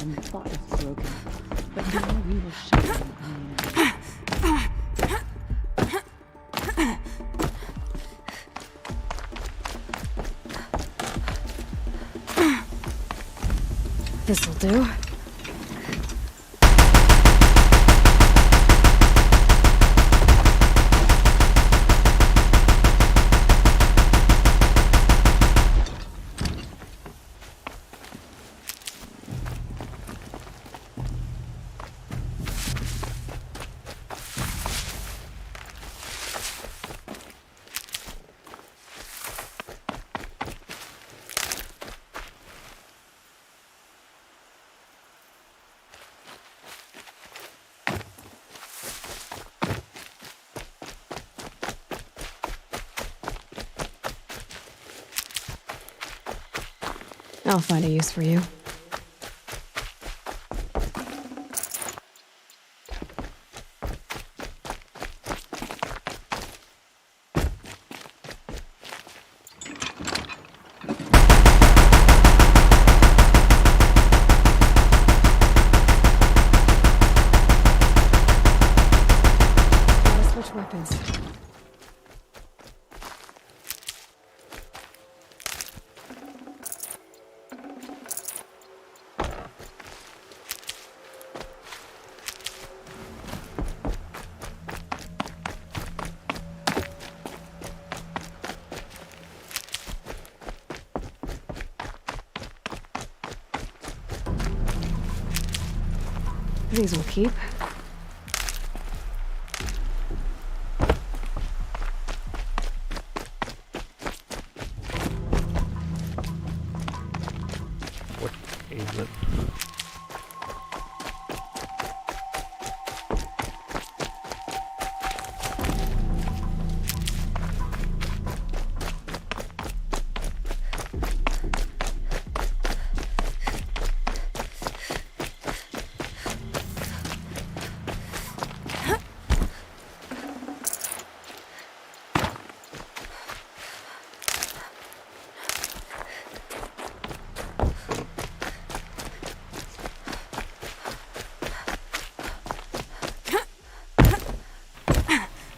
and thought us broken, but now we will show them green. This'll do. I'll find a use for you. Gotta switch weapons. These will keep. What is it?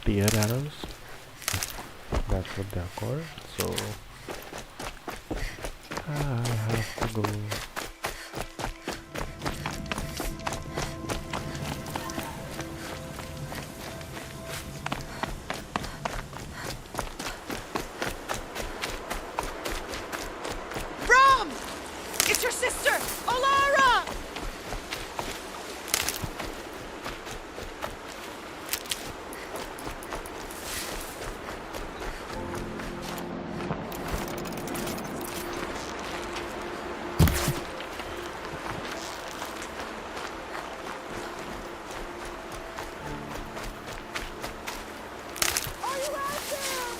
Deer arrows. That's what they're called. So I have to go. Brom! It's your sister, Olara! Are you out there?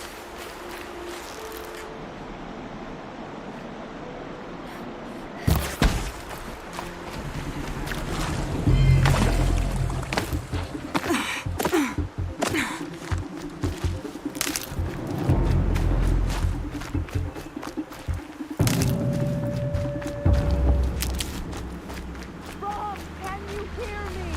Brom, can you hear me?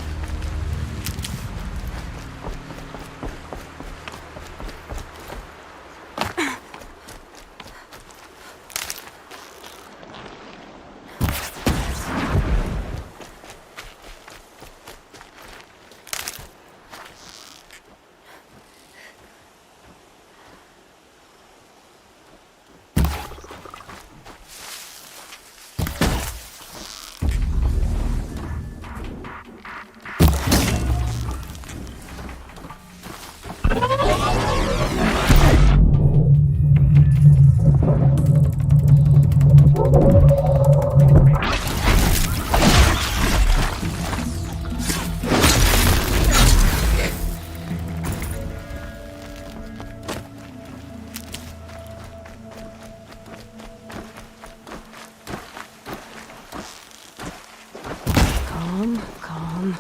Calm, calm.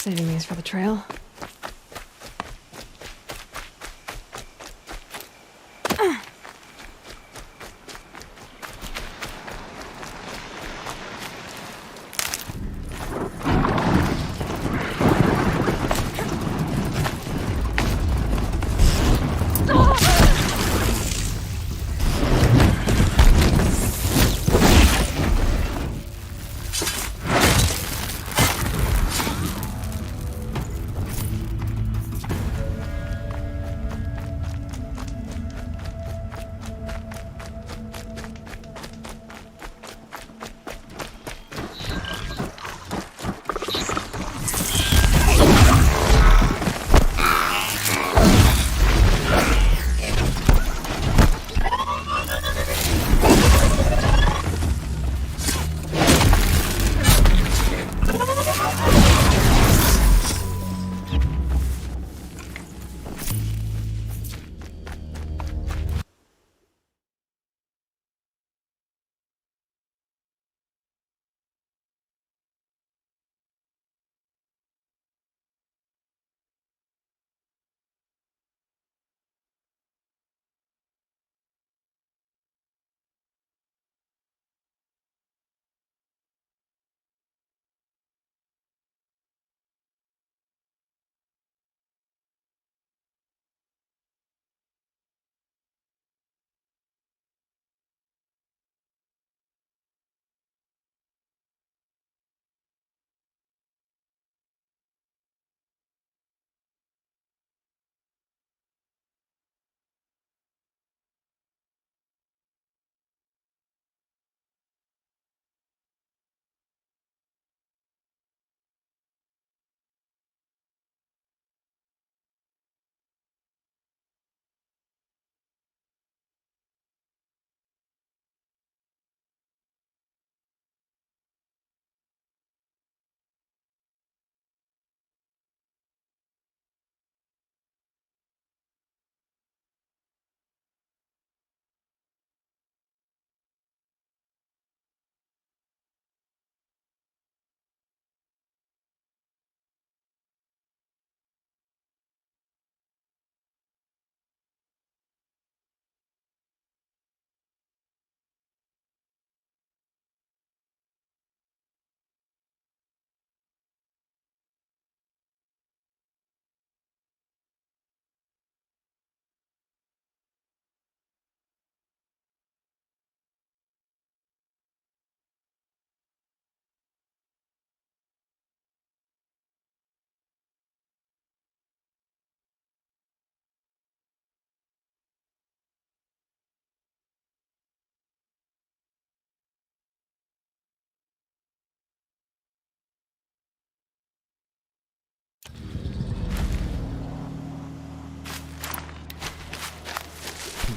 Saving these for the trail.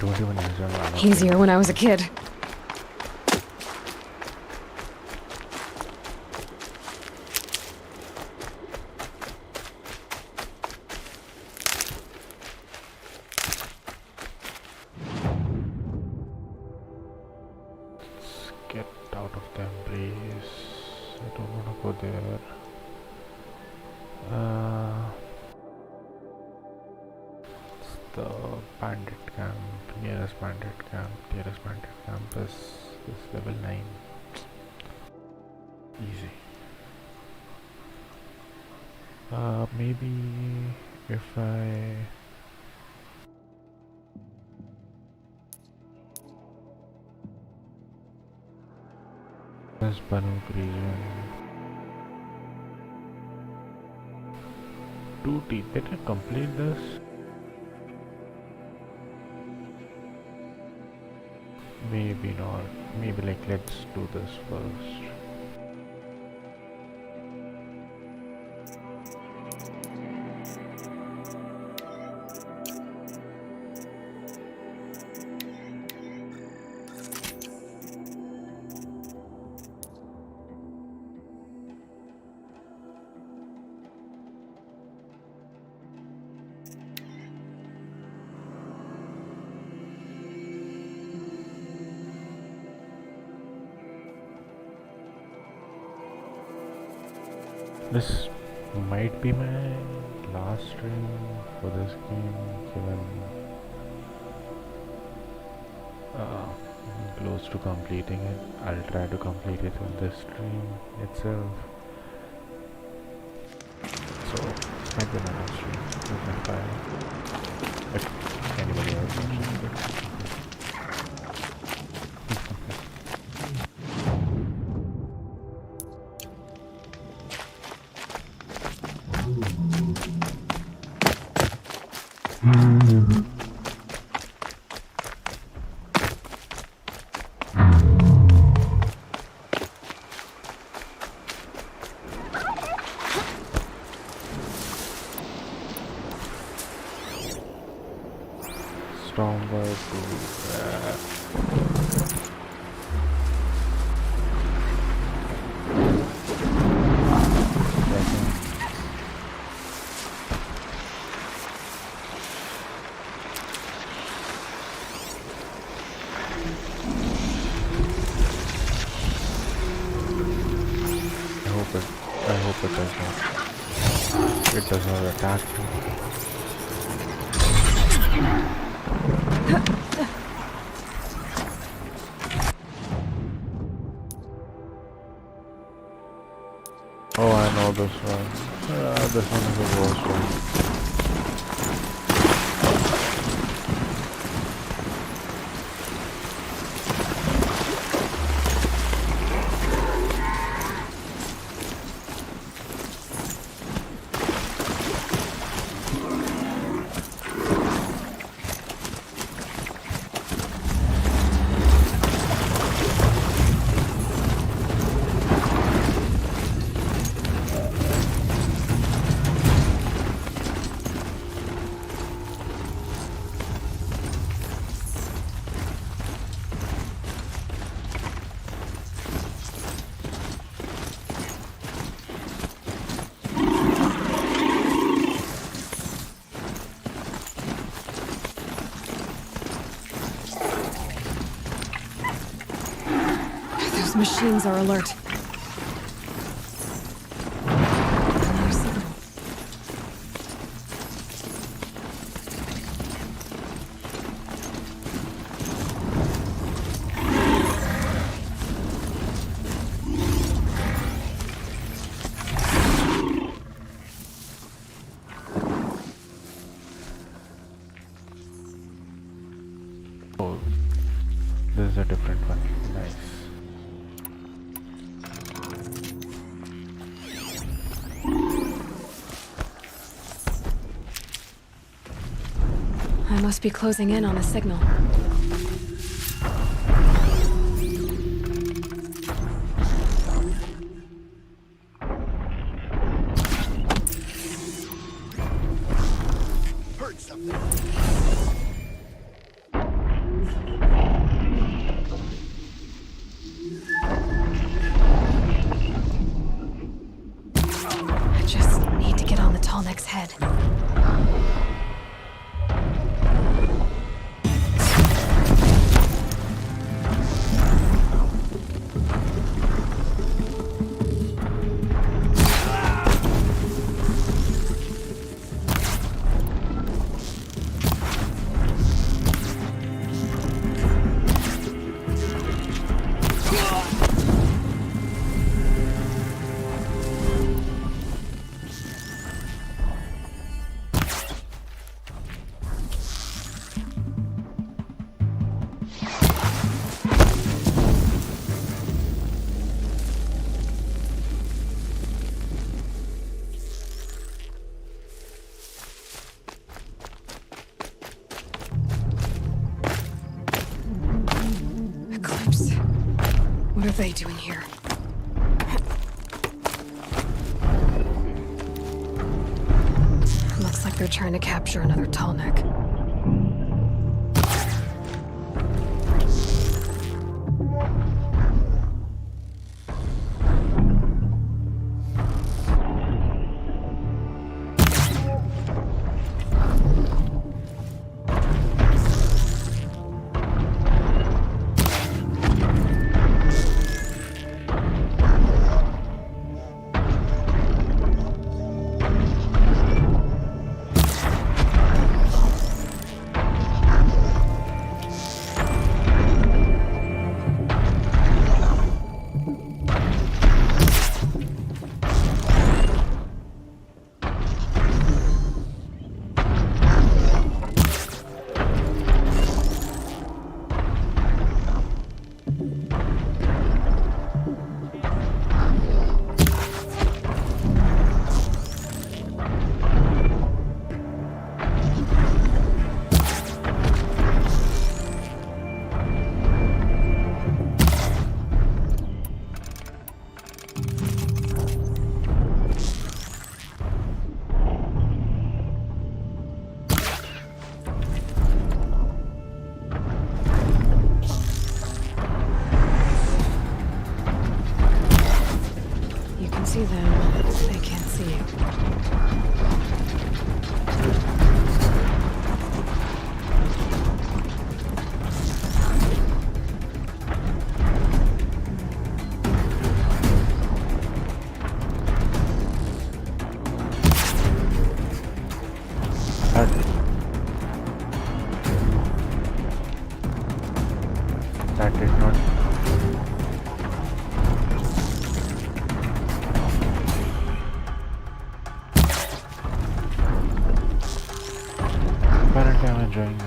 Don't even enjoy. Easier when I was a kid. Get out of the embrace. I don't want to go there. It's the bandit camp. Nearest bandit camp is level 9. Easy. Maybe if I this Banuk region 2T, did I complete this? Maybe not. Maybe like let's do this first. This might be my last stream for this game, given I'm close to completing it. I'll try to complete it in this stream itself. So this might be my last stream. If anybody else watches it. Stormbird I hope it does not attack me. Oh, I know this one. This one is the worst one. Those machines are alert. Another signal. Oh, this is a different one. Nice. I must be closing in on a signal. Heard something. I just need to get on the Tallneck's head. Eclipse. What are they doing here? Looks like they're trying to capture another Tallneck. Apparently I'm enjoying this.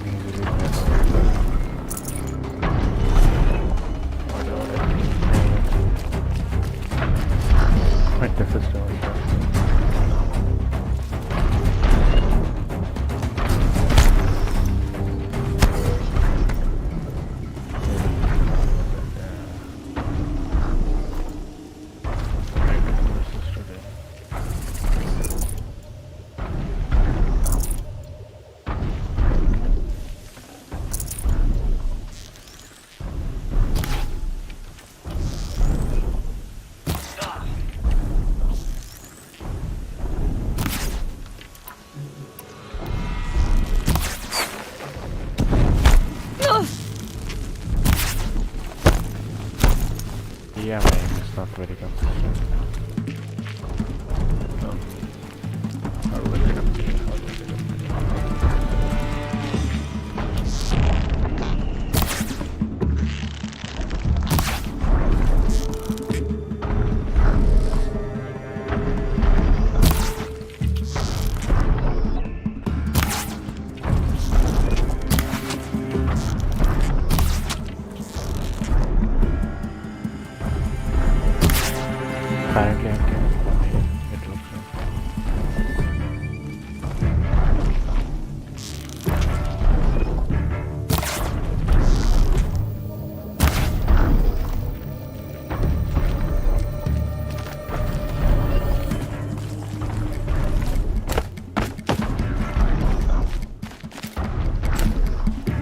Easily whatever. This is still yeah, my aim is not very consistent. How do I get up here? How do I get up Apparently I can. It looks like.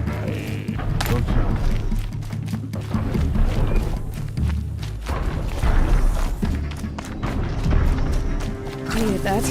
I don't see anything. Needed that.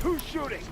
Who's shooting?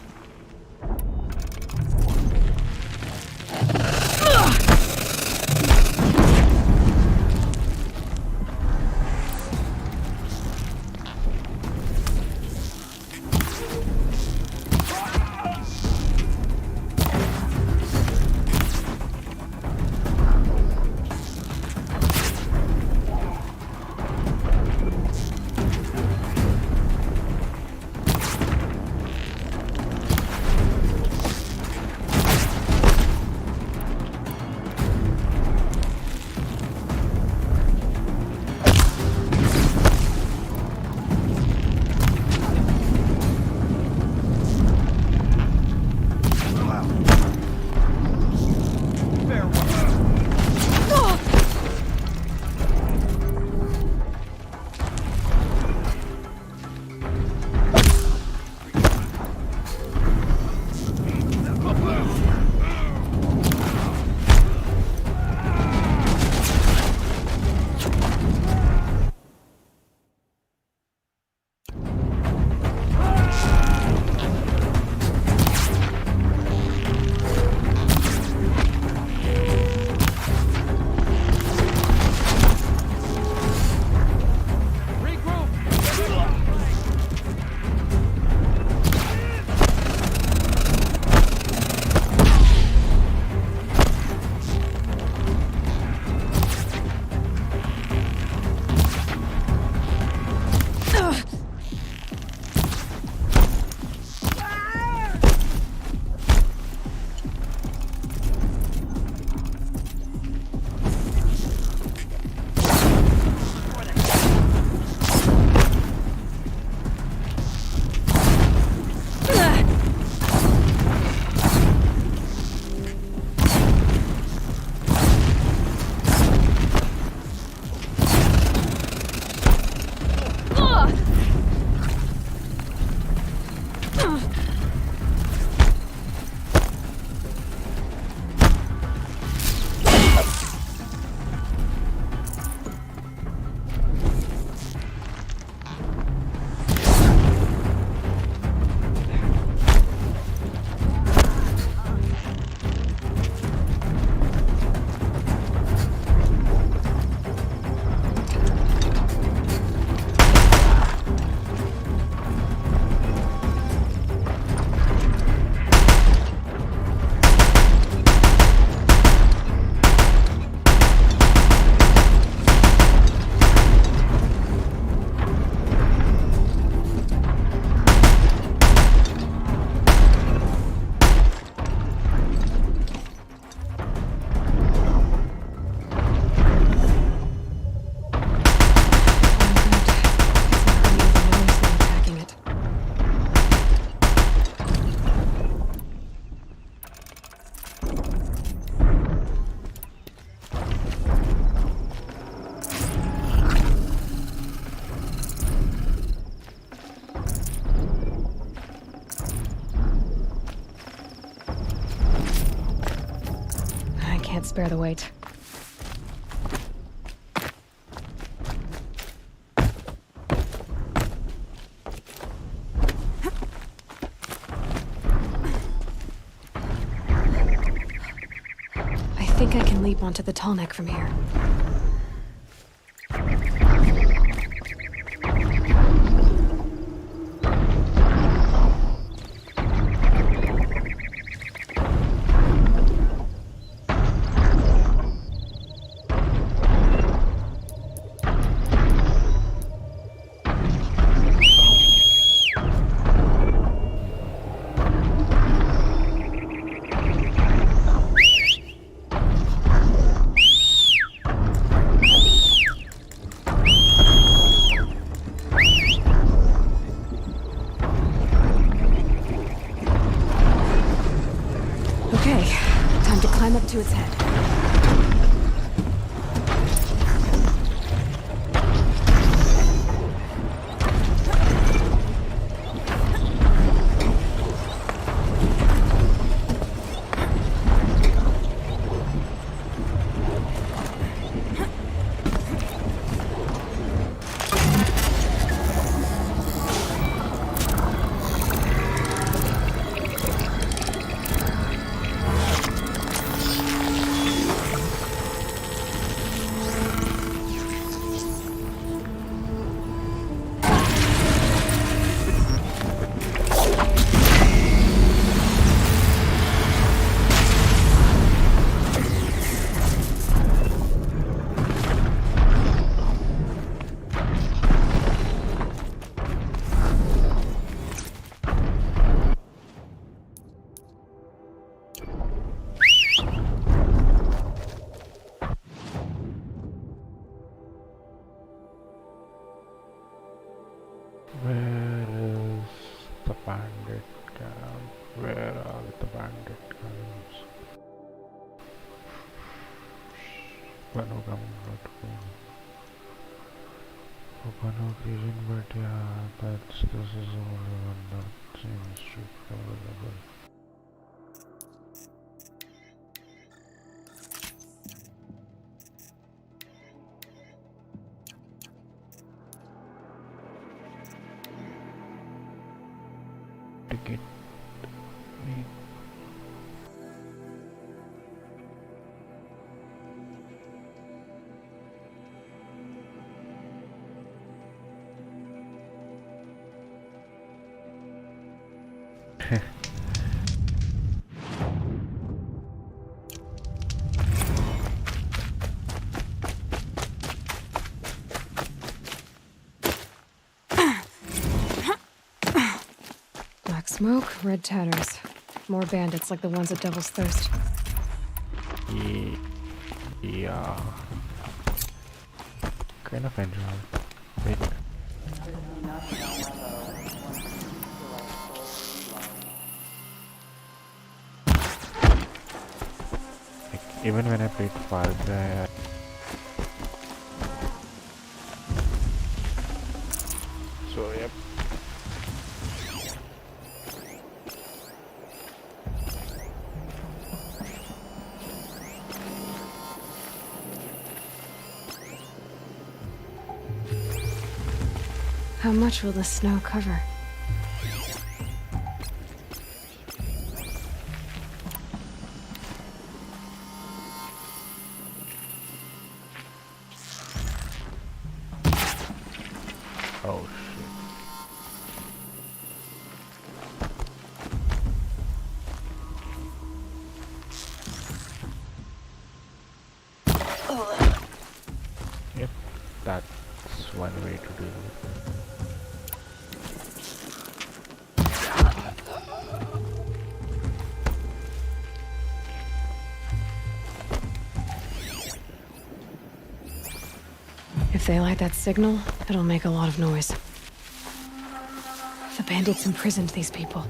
can't spare the weight. I think I can leap onto the tall neck from here. Okay, time to climb up to its head. Where is the bandit camp? Where are the bandit camps? Open region, but yeah, this is the only one that seems to be available. Ticket. Black smoke, red tatters. More bandits like the ones at Devil's Thirst. Yeah. Kind of enjoy. Wait. Like, even when I played Far Cry, so yep. How much will the snow cover? Oh shit. Yep, that's one way to do it. If they light that signal, it'll make a lot of noise. The bandits imprisoned these people.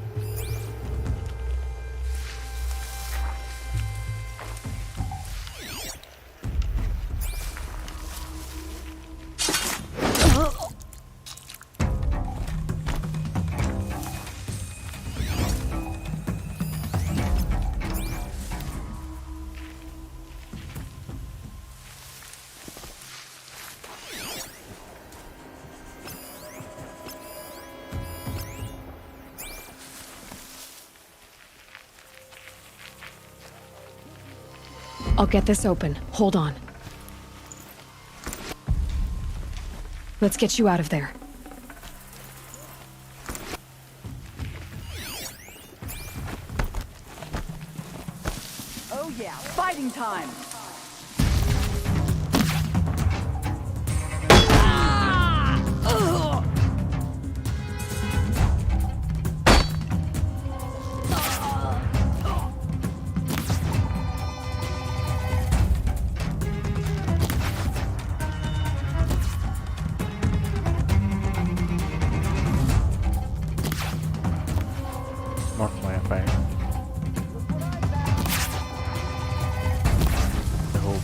I'll get this open. Hold on. Let's get you out of there. Oh yeah, fighting time! Not my bag. I hope.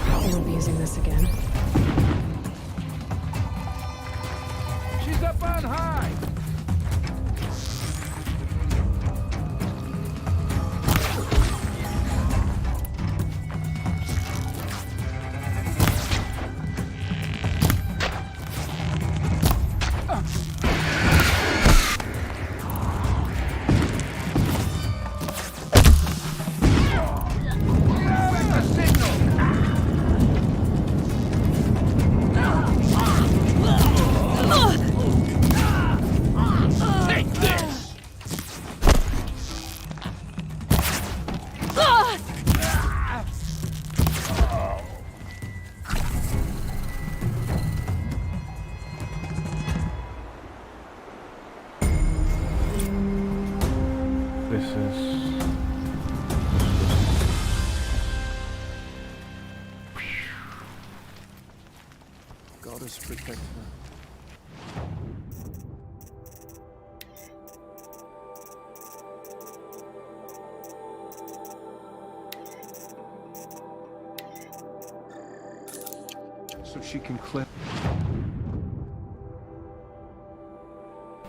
I won't be using this again. She's up on high! This is. Goddess protect her. So she can clip.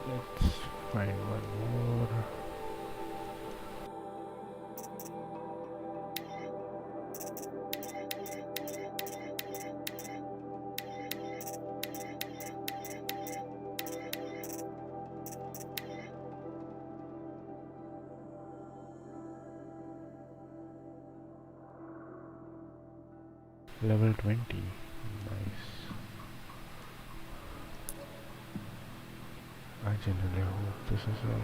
Let's find one more. Level 20. Nice. I genuinely hope this is a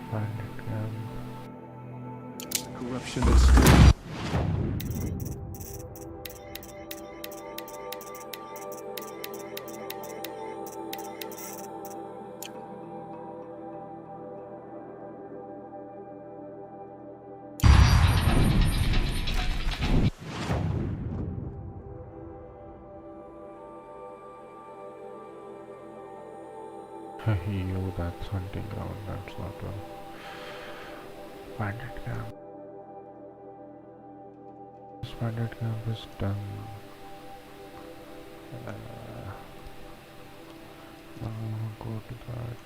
bandit camp. Corruption is still. Yo, that's hunting ground, that's not a bandit camp. This bandit camp is done. Now go to that.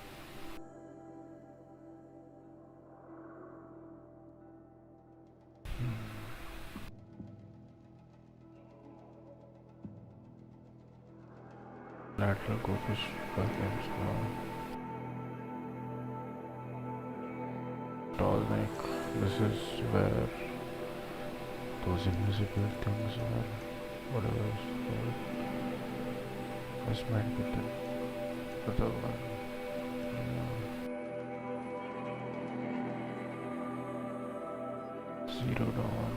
Lateral go to Spartans now. Tall neck. This is where those invisible things are. Whatever it's called. This might be the other one. Zero Dawn.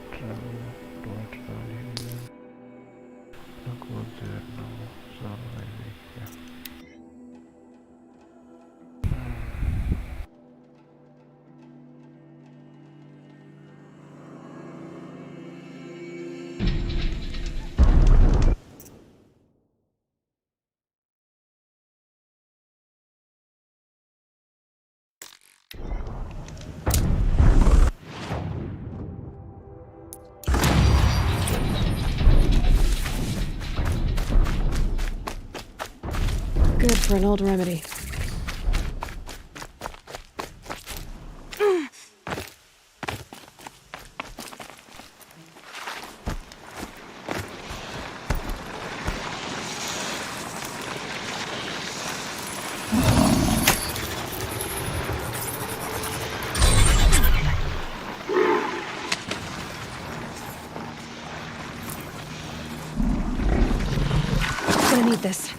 Travel towards Valley. Look what's there now. So maybe, yeah. Good for an old remedy. Gonna need this.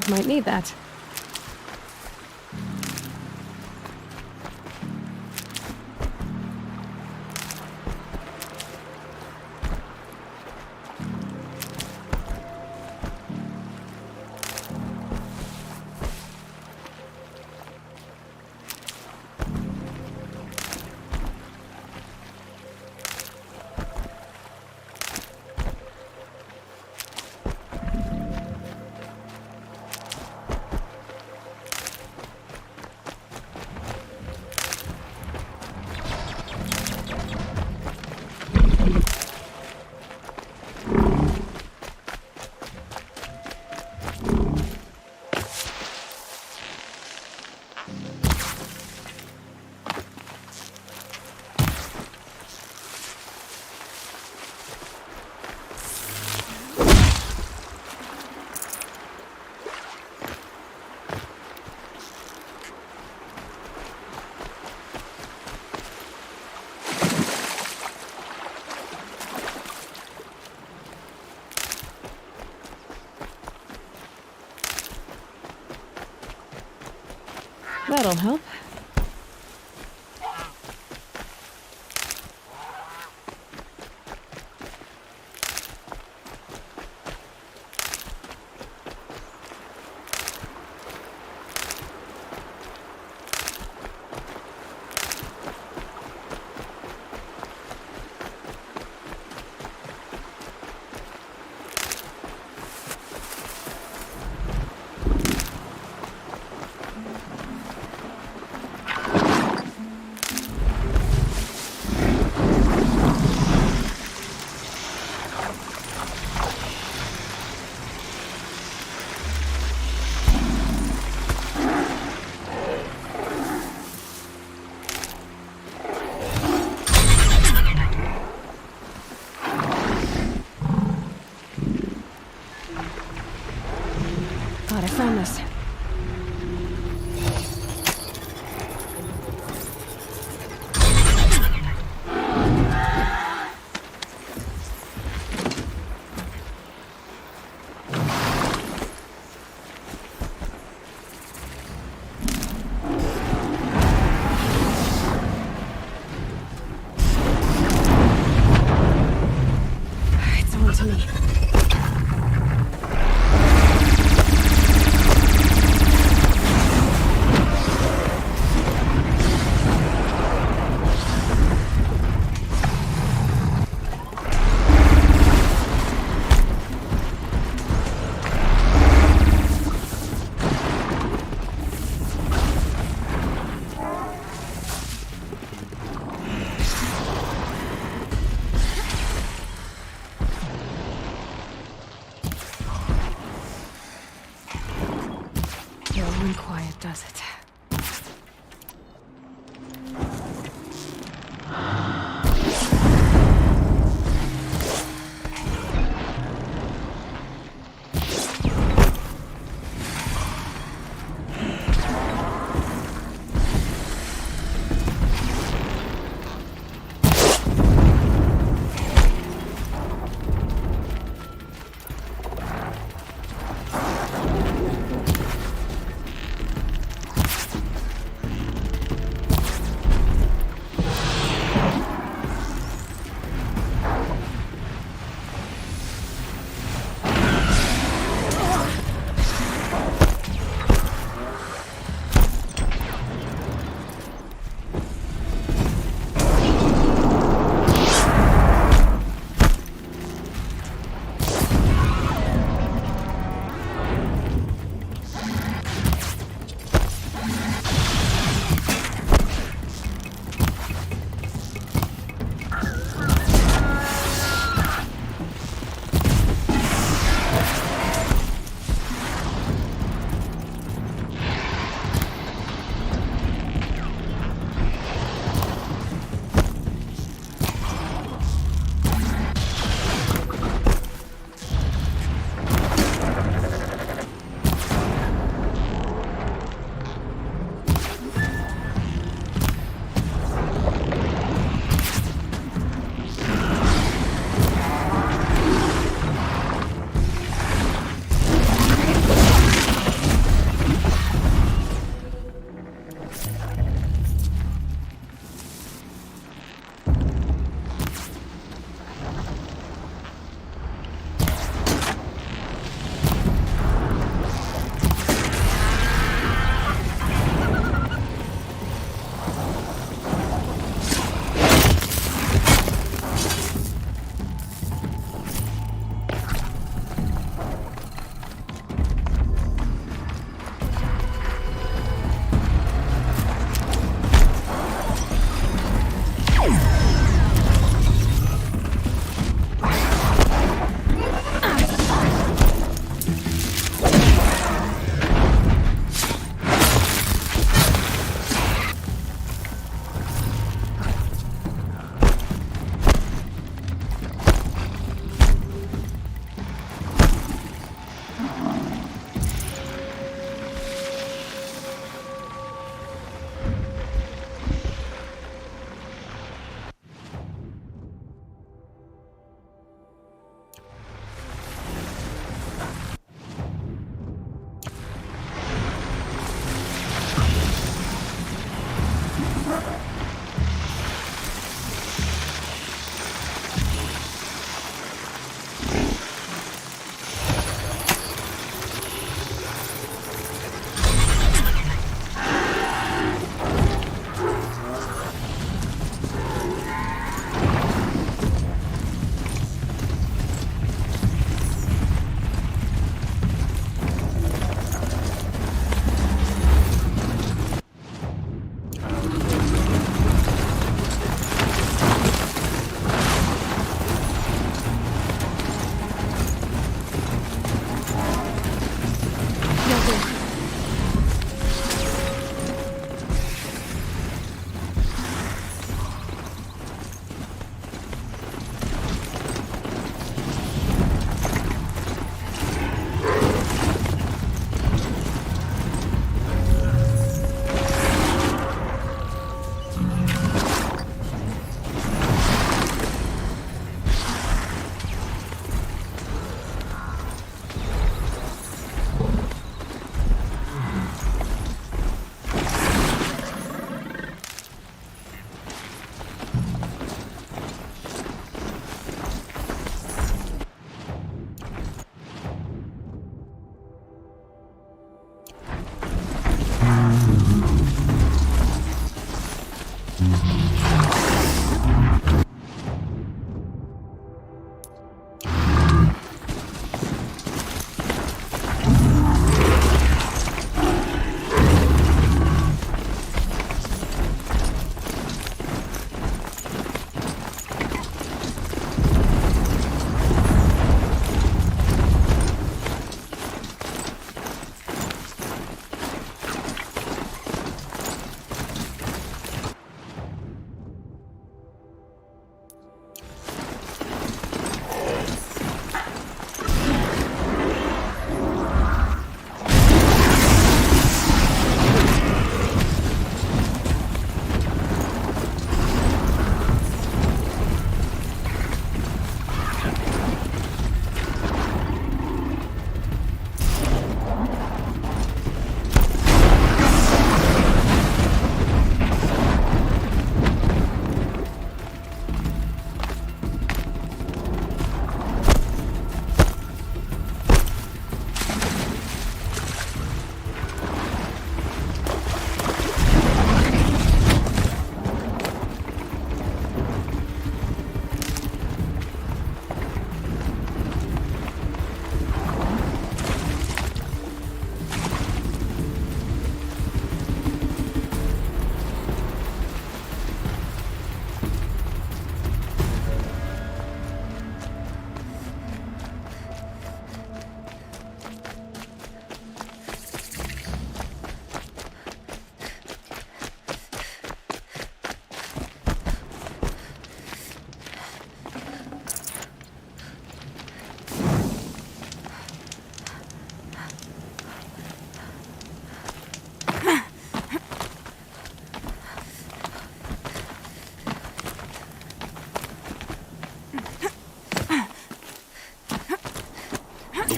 Might need that. That'll help. when quiet does it.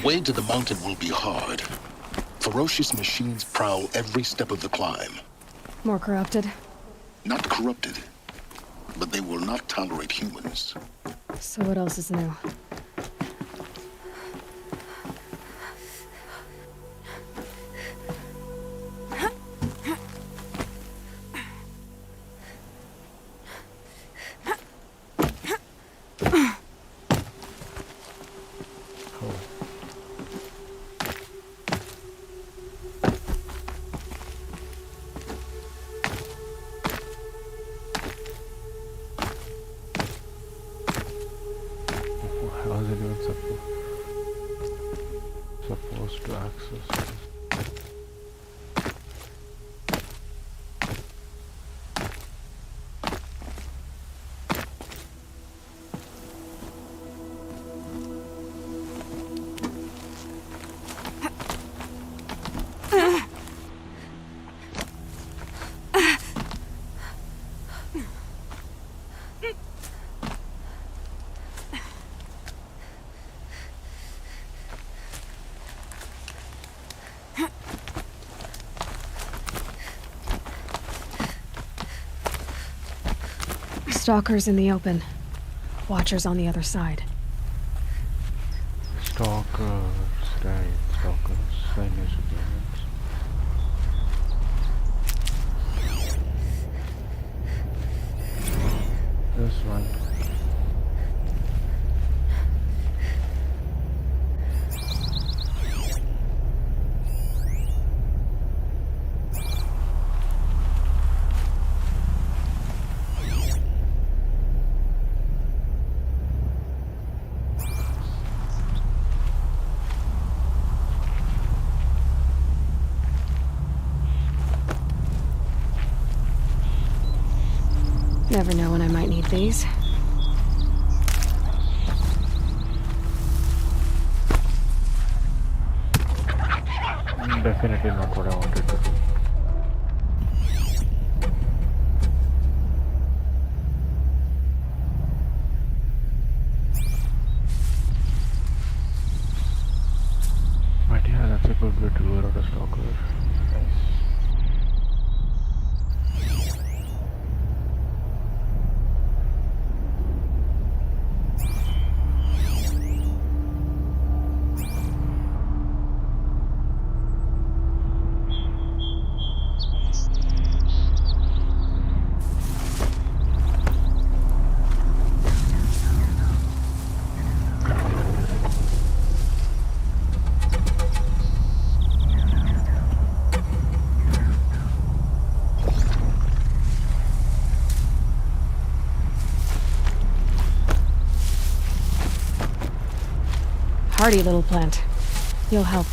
way to the mountain will be hard. Ferocious machines prowl every step of the climb. More corrupted? Not corrupted, but they will not tolerate humans. So what else is new? How is it even supposed to access this? Stalkers in the open. Watchers on the other side. Stalkers, right, stalkers, Chinese agreements. This one. Never know when I might need these. Definitely not what I wanted to do. But yeah, that's a good way to lure out a stalker. Nice. Hardy little plant. You'll help.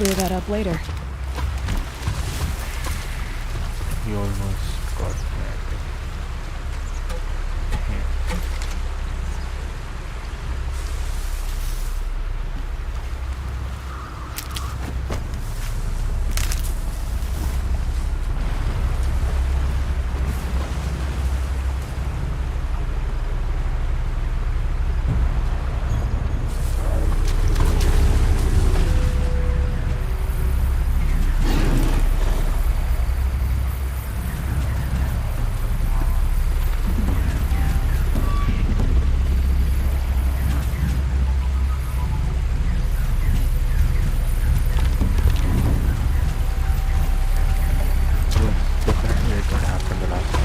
clear that up later. He almost got that. Definitely it would happen the last time.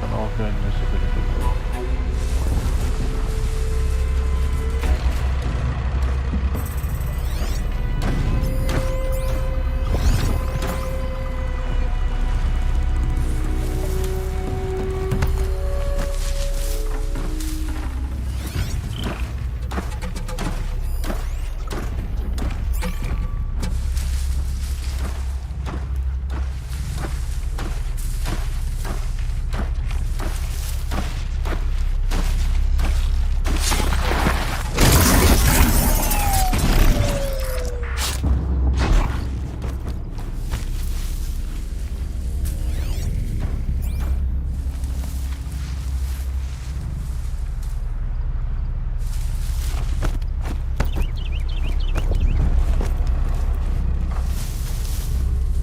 Turn off the invisibility.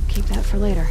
Keep that for later.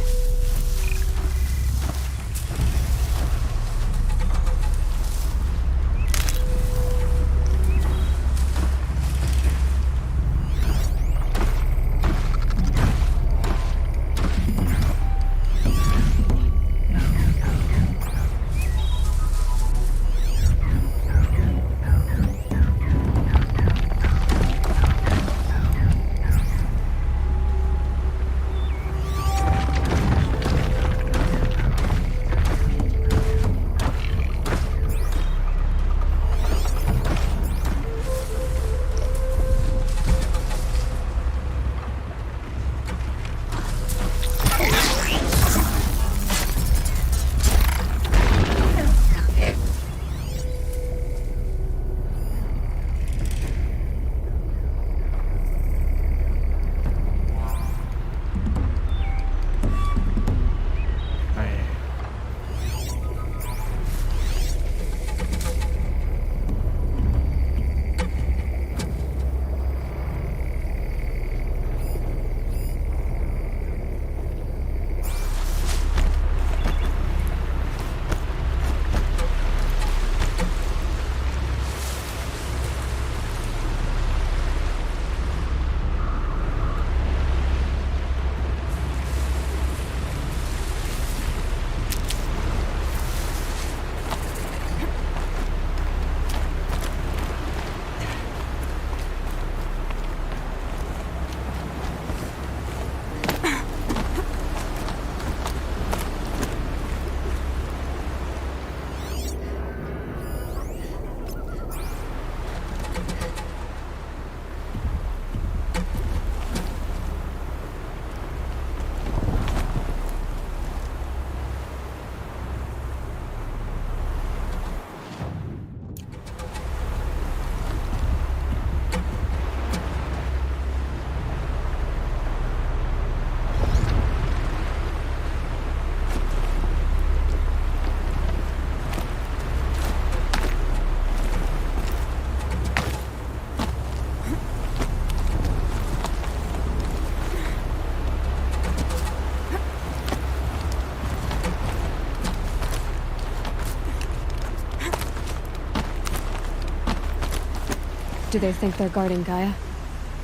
Do they think they're guarding Gaia?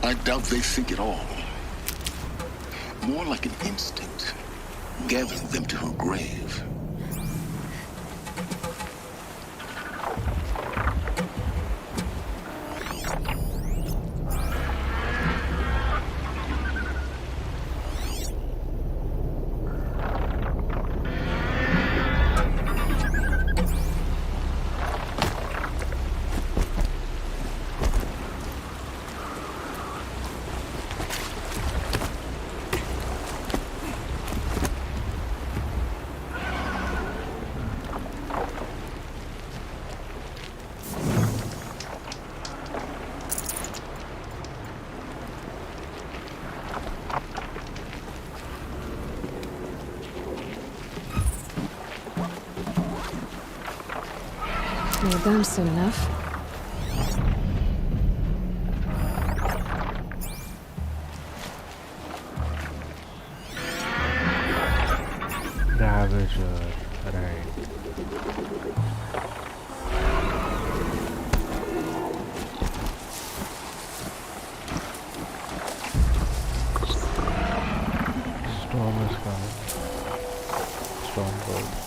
I doubt they think at all. More like an instinct, gathering them to her grave. with them soon enough. Ravager, right. Storm is coming. Storm cold.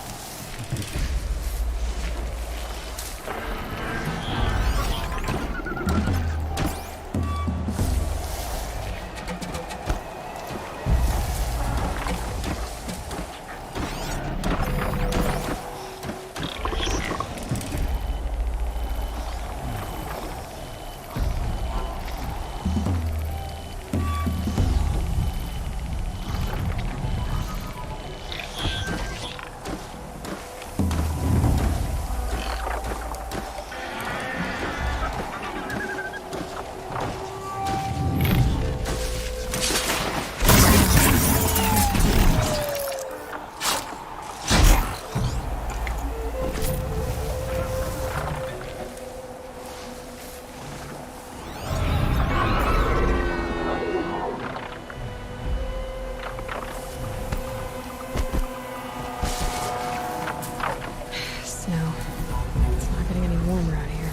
Snow. It's not getting any warmer out here.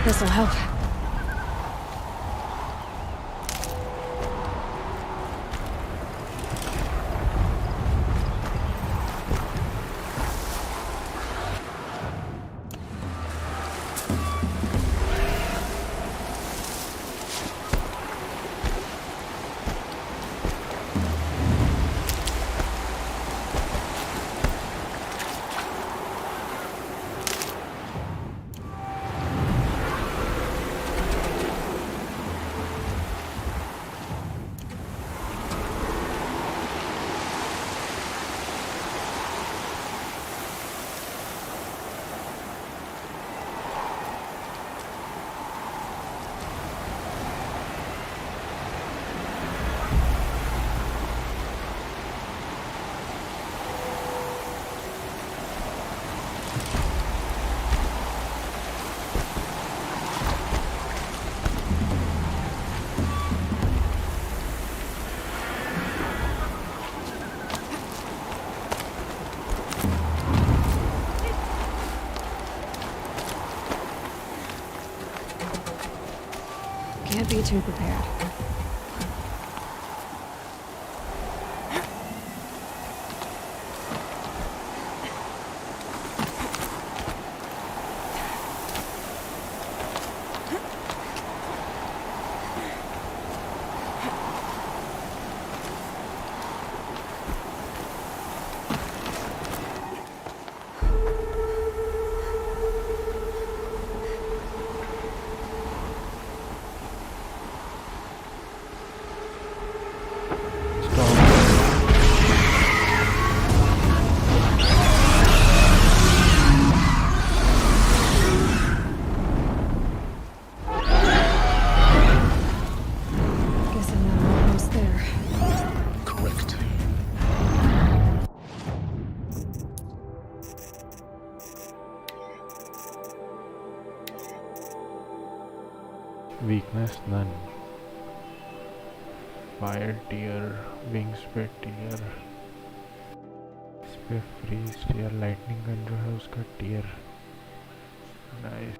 This'll help. too prepared. Guessing I'm almost there. Correct. Weakness none. Fire tier, wings पे tier, इस पे freeze tier, lightning gun जो है उसका tier. Nice.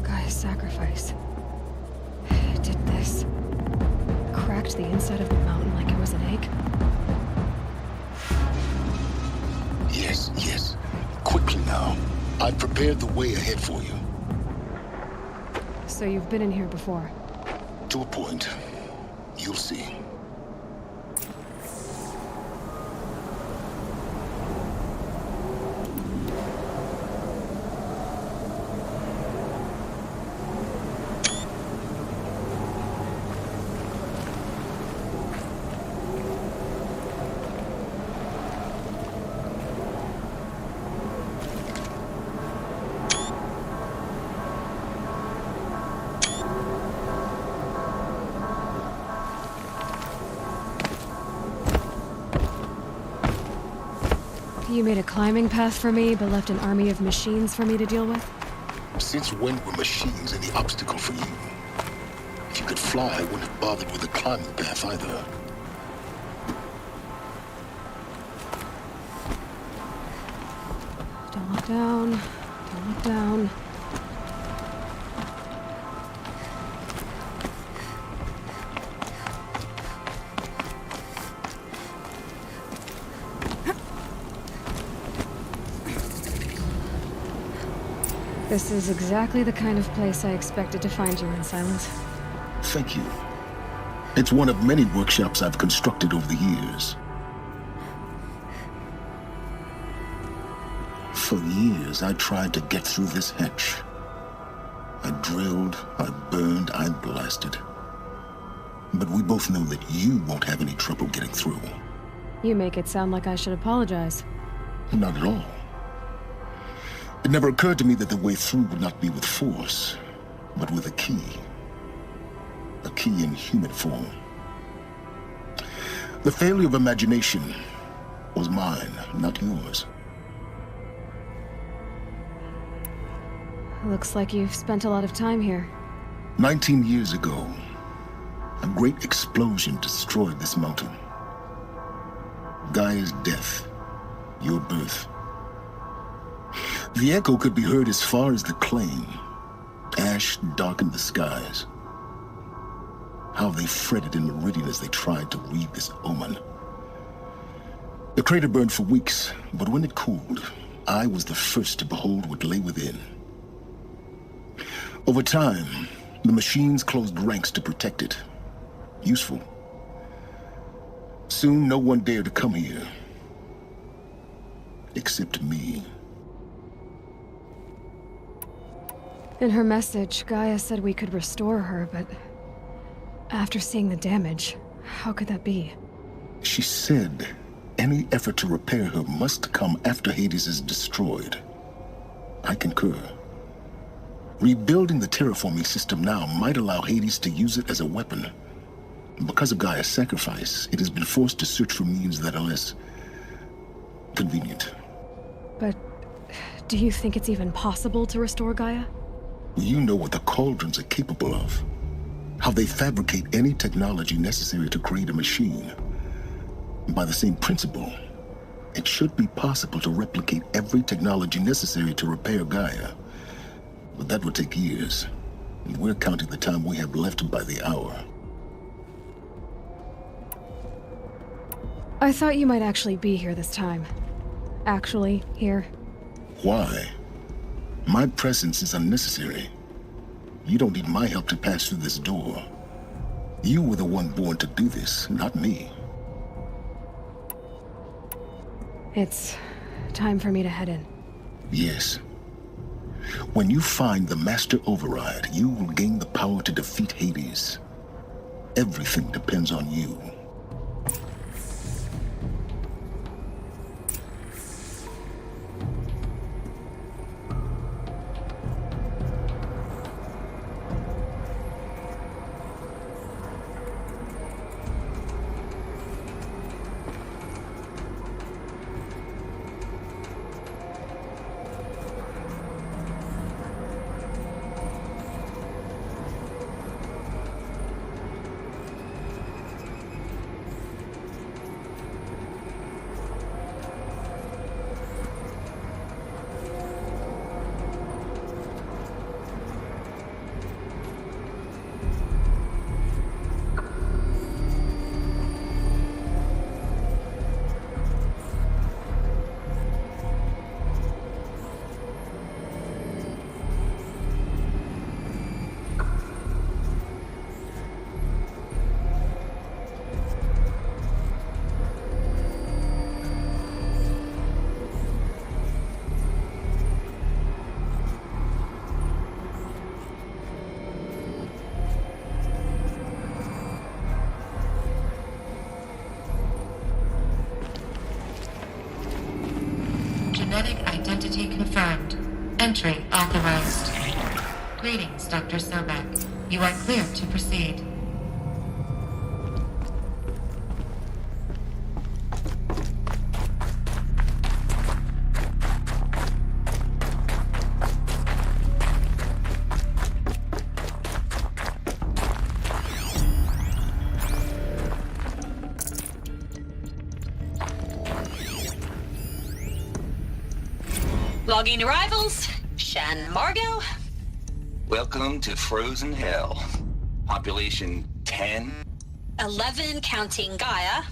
Gaia's sacrifice. It did this. Cracked the inside of the mountain like it was an egg. Yes, yes. Quickly now. I've prepared the way ahead for you. So you've been in here before. To a point. You'll see. You made a climbing path for me, but left an army of machines for me to deal with? Since when were machines any obstacle for you? If you could fly, I wouldn't have bothered with the climbing path either. Don't look down. Don't look down. This is exactly the kind of place I expected to find you in, Silence. Thank you. It's one of many workshops I've constructed over the years. For years, I tried to get through this hatch. I drilled, I burned, I blasted. But we both know that you won't have any trouble getting through. You make it sound like I should apologize. Not at all. It never occurred to me that the way through would not be with force, but with a key. A key in human form. The failure of imagination was mine, not yours. Looks like you've spent a lot of time here. 19 years ago, a great explosion destroyed this mountain. Gaia's death, your birth. The echo could be heard as far as the claim. Ash darkened the skies. How they fretted in Meridian as they tried to read this omen. The crater burned for weeks, but when it cooled, I was the first to behold what lay within. Over time, the machines closed ranks to protect it. Useful. Soon, no one dared to come here. Except me. In her message, Gaia said we could restore her, but after seeing the damage, how could that be? She said any effort to repair her must come after Hades is destroyed. I concur. Rebuilding the terraforming system now might allow Hades to use it as a weapon. Because of Gaia's sacrifice, it has been forced to search for means that are less convenient. But do you think it's even possible to restore Gaia? You know what the Cauldrons are capable of. How they fabricate any technology necessary to create a machine. By the same principle, it should be possible to replicate every technology necessary to repair Gaia. But that would take years, and we're counting the time we have left by the hour. I thought you might actually be here this time. Actually, here. Why? My presence is unnecessary. You don't need my help to pass through this door. You were the one born to do this, not me. It's time for me to head in. Yes. When you find the Master Override, you will gain the power to defeat Hades. Everything depends on you. Genetic identity confirmed. Entry authorized. Greetings, Dr. Sobek. You are clear to proceed. Logging arrivals. Shan Margot. Welcome to Frozen Hell. Population 10. 11 counting Gaia.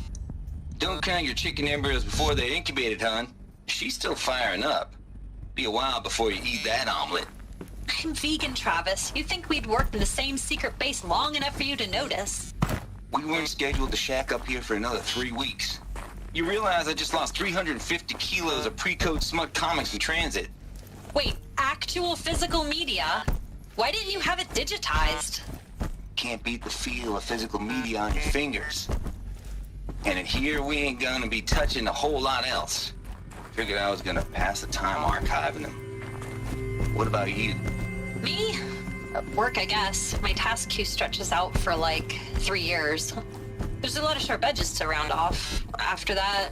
Don't count your chicken embryos before they're incubated, hon. She's still firing up. Be a while before you eat that omelet. I'm vegan, Travis. You'd think we'd worked in the same secret base long enough for you to notice. We weren't scheduled to shack up here for another 3 weeks. You realize I just lost 350 kilos of pre-code smut comics in transit. Wait, actual physical media? Why didn't you have it digitized? Can't beat the feel of physical media on your fingers. And in here, we ain't gonna be touching a whole lot else. Figured I was gonna pass the time archiving them. What about you? Me? Work, I guess. My task queue stretches out for like 3 years. There's a lot of sharp edges to round off. After that,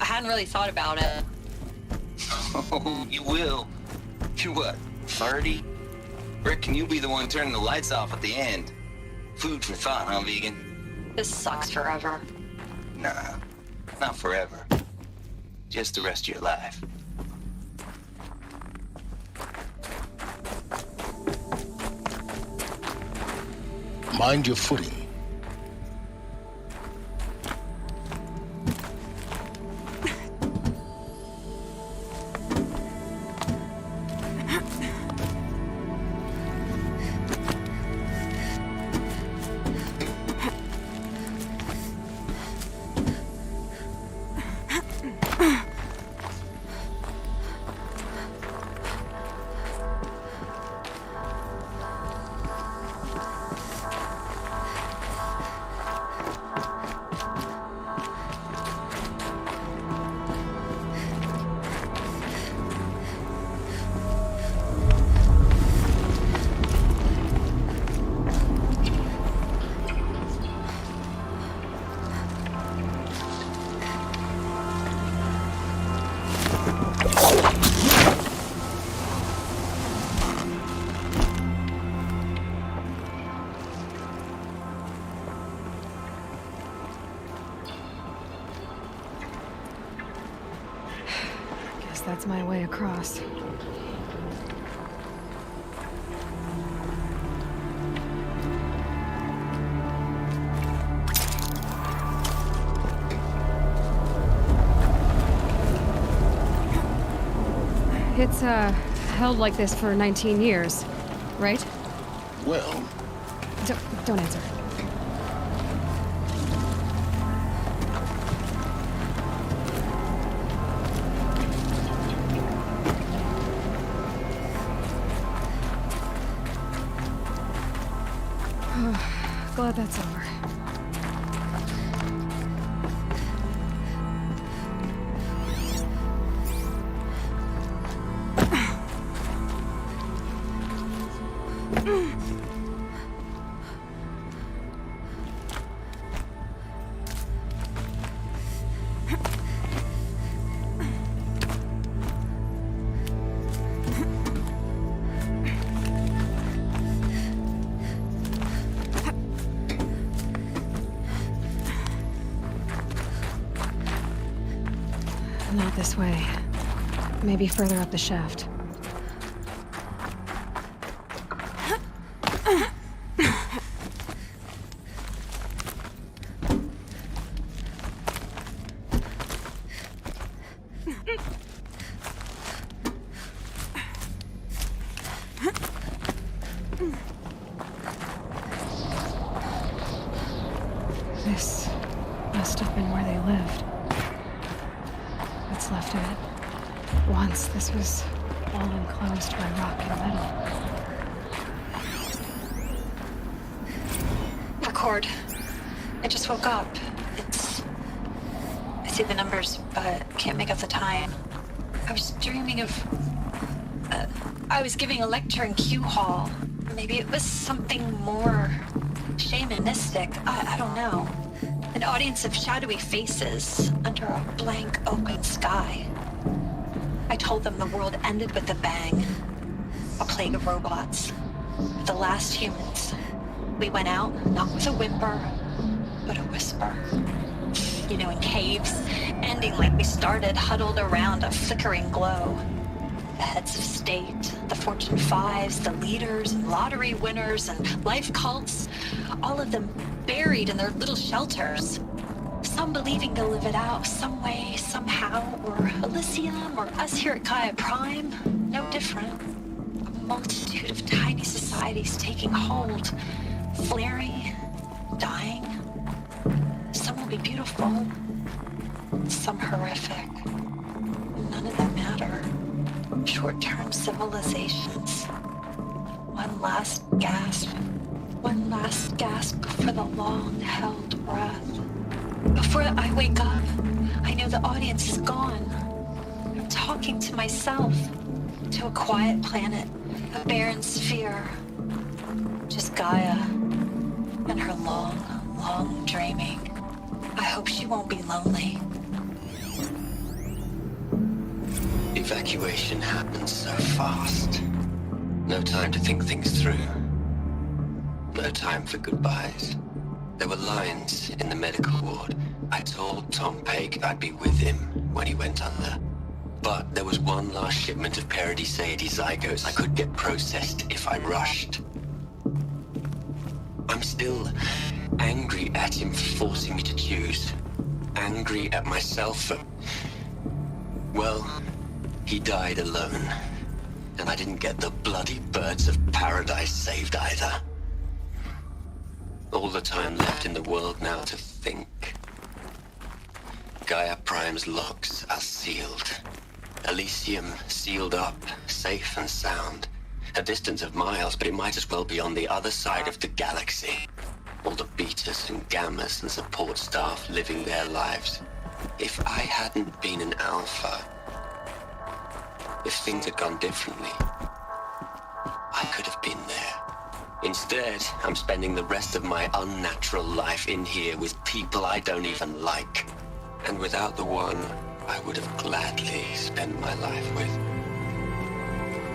I hadn't really thought about it. Oh, you will. You're what, 30? Reckon you'll be the one turning the lights off at the end. Food for thought, huh, vegan? This sucks forever. Nah, not forever. Just the rest of your life. Mind your footing. guess that's my way across. It's, held like this for 19 years, right? Well, Don't answer. Glad that's over. Not this way. Maybe further up the shaft. This must have been where they lived. What's left of it. Once this was all enclosed by rock and metal. Record. I just woke up. I see the numbers, but can't make out the time. I was dreaming of... I was giving a lecture in Q Hall. Maybe it was something more shamanistic. I don't know. An audience of shadowy faces under a blank open sky. I told them the world ended with a bang. A plague of robots. The last humans. We went out, not with a whimper, but a whisper. You know, in caves, ending like we started, huddled around a flickering glow. The heads of state, the Fortune 5s, the leaders, and lottery winners, and life cults, all of them buried in their little shelters. Some believing to live it out some way, somehow, or Elysium, or us here at Gaia Prime, no different. A multitude of tiny societies taking hold, flaring, dying. Some will be beautiful, some horrific. None of them matter. Short-term civilizations. One last gasp. One last gasp for the long-held breath. Before I wake up, I know the audience is gone. I'm talking to myself, to a quiet planet, a barren sphere. Just Gaia and her long, long dreaming. I hope she won't be lonely. Evacuation happened so fast. No time to think things through. No time for goodbyes. There were lines in the medical ward. I told Tom Pake I'd be with him when he went under. But there was one last shipment of Paradis-Sade zygotes I could get processed if I rushed. I'm still angry at him for forcing me to choose. Angry at myself for... well, he died alone. And I didn't get the bloody birds of paradise saved either. All the time left in the world now to think. Gaia Prime's locks are sealed. Elysium sealed up, safe and sound. A distance of miles, but it might as well be on the other side of the galaxy. All the betas and gammas and support staff living their lives. If I hadn't been an alpha, if things had gone differently, I could have been there. Instead, I'm spending the rest of my unnatural life in here with people I don't even like. And without the one I would have gladly spent my life with.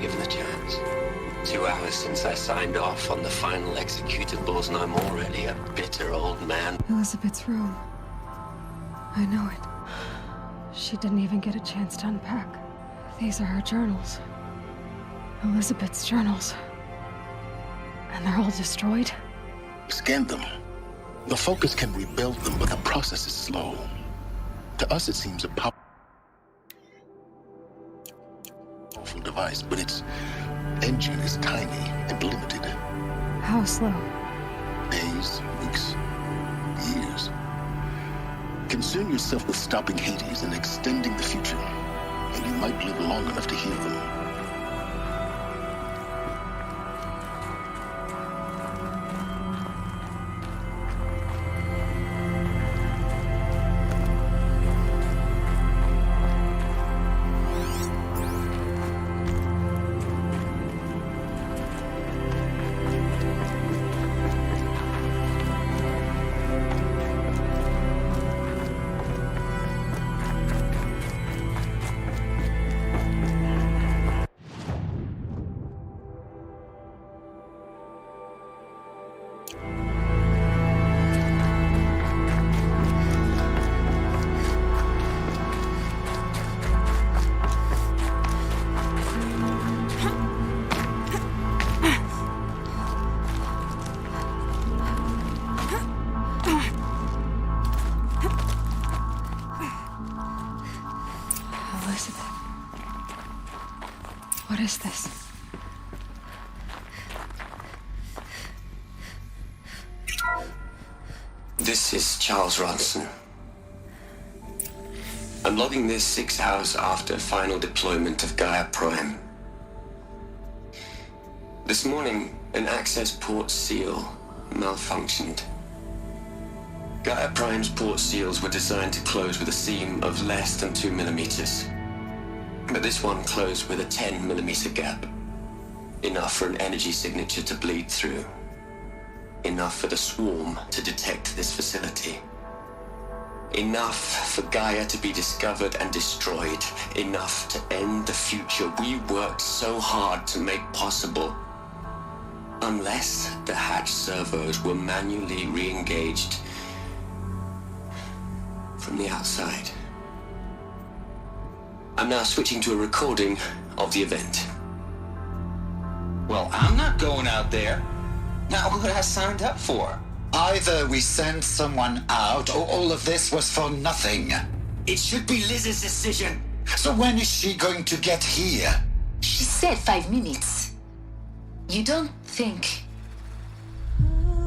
Given the chance. 2 hours since I signed off on the final executables and I'm already a bitter old man. Elizabeth's room. I know it. She didn't even get a chance to unpack. These are her journals. Elizabeth's journals. And they're all destroyed? Scan them. The Focus can rebuild them, but the process is slow. To us, it seems a powerful device, but its engine is tiny and limited. How slow? Days, weeks, years. Concern yourself with stopping Hades and extending the future, and you might live long enough to hear them. Elizabeth. What is this? This is Charles Ronson. I'm logging this 6 hours after final deployment of Gaia Prime. This morning, an access port seal malfunctioned. Gaia Prime's port seals were designed to close with a seam of less than 2 millimeters. But this one closed with a 10 millimeter gap. Enough for an energy signature to bleed through. Enough for the swarm to detect this facility. Enough for Gaia to be discovered and destroyed. Enough to end the future we worked so hard to make possible. Unless the hatch servos were manually re-engaged from the outside. I'm now switching to a recording of the event. Well, I'm not going out there. Not what I signed up for. Either we send someone out, or all of this was for nothing. It should be Liz's decision. So when is she going to get here? She said 5 minutes. You don't think...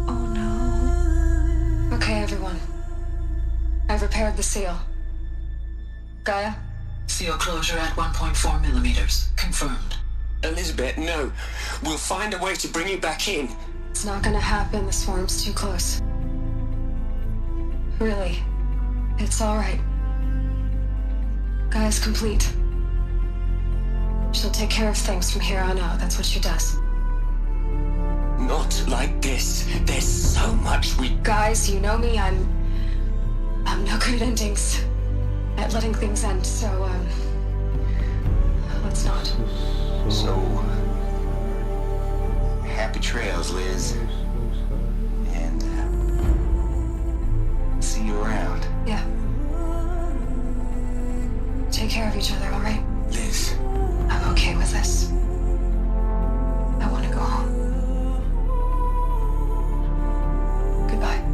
Oh no. Okay, everyone. I've repaired the seal. Gaia? Seal closure at 1.4 millimeters. Confirmed. Elizabeth, no. We'll find a way to bring you back in. It's not gonna happen. The swarm's too close. Really. It's alright. Gaia's complete. She'll take care of things from here on out. That's what she does. Not like this. There's so much we... Guys, you know me. I'm no good at endings. At letting things end, so, let's not. So, happy trails, Liz. And, see you around. Yeah. Take care of each other, alright? Liz. I'm okay with this. I want to go home. Goodbye.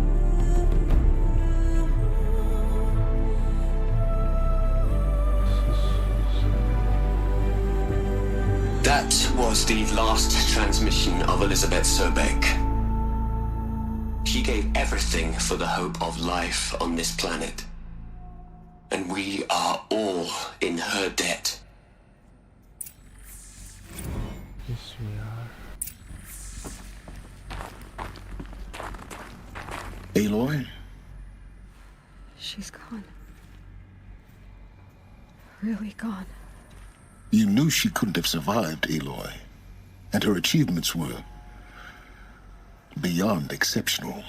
That was the last transmission of Elizabeth Sobeck. She gave everything for the hope of life on this planet. And we are all in her debt. Yes, we are. Aloy? She's gone. Really gone. You knew she couldn't have survived, Aloy. And her achievements were beyond exceptional.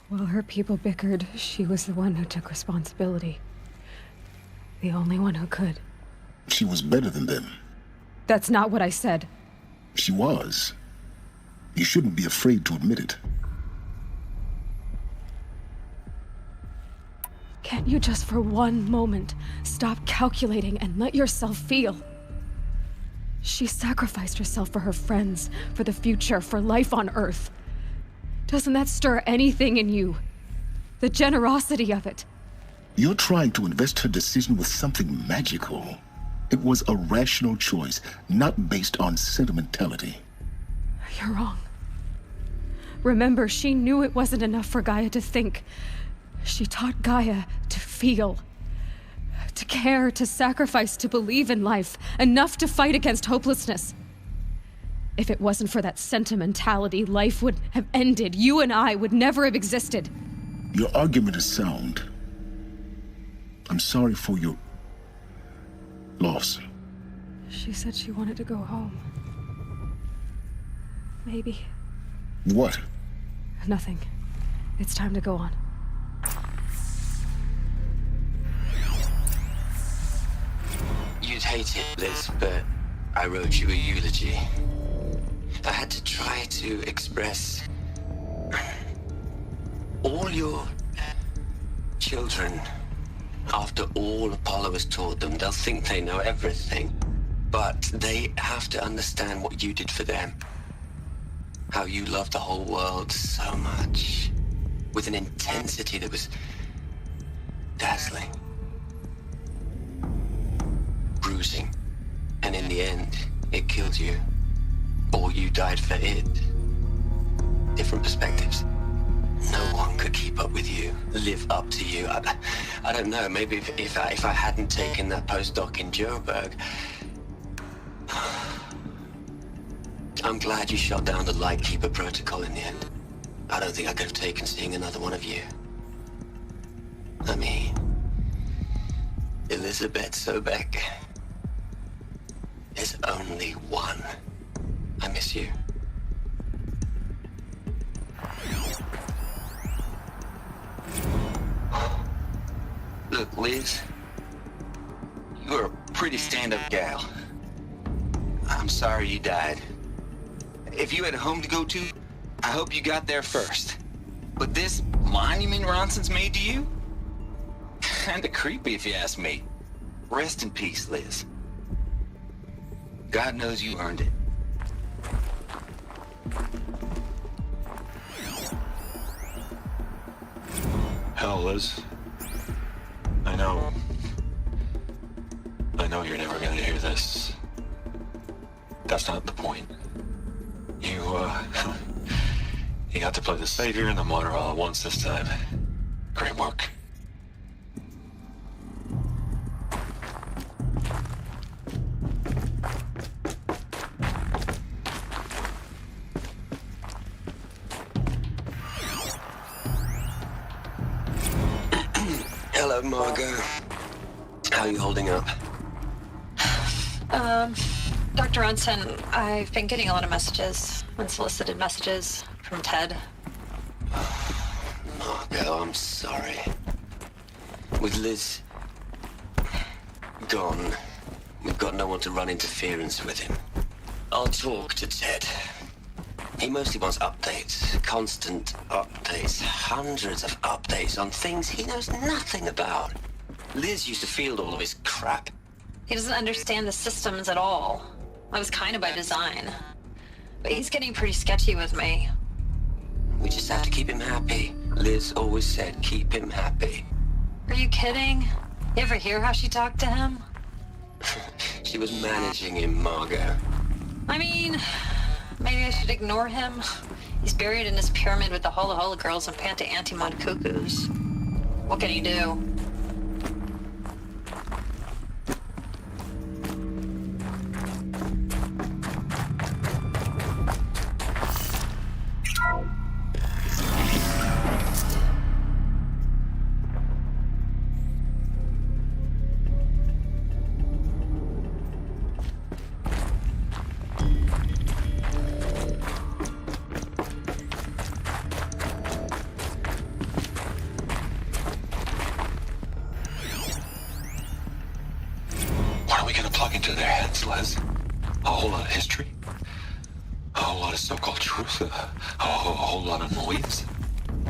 While her people bickered, she was the one who took responsibility. The only one who could. She was better than them. That's not what I said. She was. You shouldn't be afraid to admit it. Ken. want you just for one moment stop calculating and let yourself feel. She sacrificed herself for her friends, for the future, for life on Earth. Doesn't that stir anything in you? The generosity of it. You're trying to invest her decision with something magical. It was a rational choice, not based on sentimentality. You're wrong. Remember, she knew it wasn't enough for Gaia to think. She taught Gaia to feel. To care, to sacrifice, to believe in life. Enough to fight against hopelessness. If it wasn't for that sentimentality, life would have ended. You and I would never have existed. Your argument is sound. I'm sorry for your loss. She said she wanted to go home. Maybe. What? Nothing. It's time to go on. You'd hate it, Liz, but I wrote you a eulogy. I had to try to express all your children. After all Apollo has taught them, they'll think they know everything. But they have to understand what you did for them. How you loved the whole world so much. With an intensity that was dazzling. Bruising. And in the end, it killed you. Or you died for it. Different perspectives. No one could keep up with you, live up to you. I don't know, maybe if I hadn't taken that postdoc in Joburg. I'm glad you shot down the Lightkeeper protocol in the end. I don't think I could have taken seeing another one of you. I mean, Elizabeth Sobek. There's only one. I miss you. Look, Liz, you're a pretty stand-up gal. I'm sorry you died. If you had a home to go to, I hope you got there first. But this monument Ronson's made to you? Kinda creepy if you ask me. Rest in peace, Liz. God knows you earned it. Hell, Liz. I know you're never gonna hear this. That's not the point. You got to play the Savior and the Martyr all at once this time. Great work. Hello, Margot. How are you holding up? Dr. Ronson, I've been getting a lot of messages, unsolicited messages from Ted. Margot, I'm sorry. With Liz gone, we've got no one to run interference with him. I'll talk to Ted. He mostly wants updates, constant updates, hundreds of updates on things he knows nothing about. Liz used to field all of his crap. He doesn't understand the systems at all. That was kind of by design. But he's getting pretty sketchy with me. We just have to keep him happy. Liz always said, keep him happy. Are you kidding? You ever hear how she talked to him? She was managing him, Margot. I mean, maybe I should ignore him. He's buried in his pyramid with the Hola Hola girls and Panta Antimon cuckoos. What can he do? Into their heads, Les. A whole lot of history. A whole lot of so-called truth. A whole lot of noise.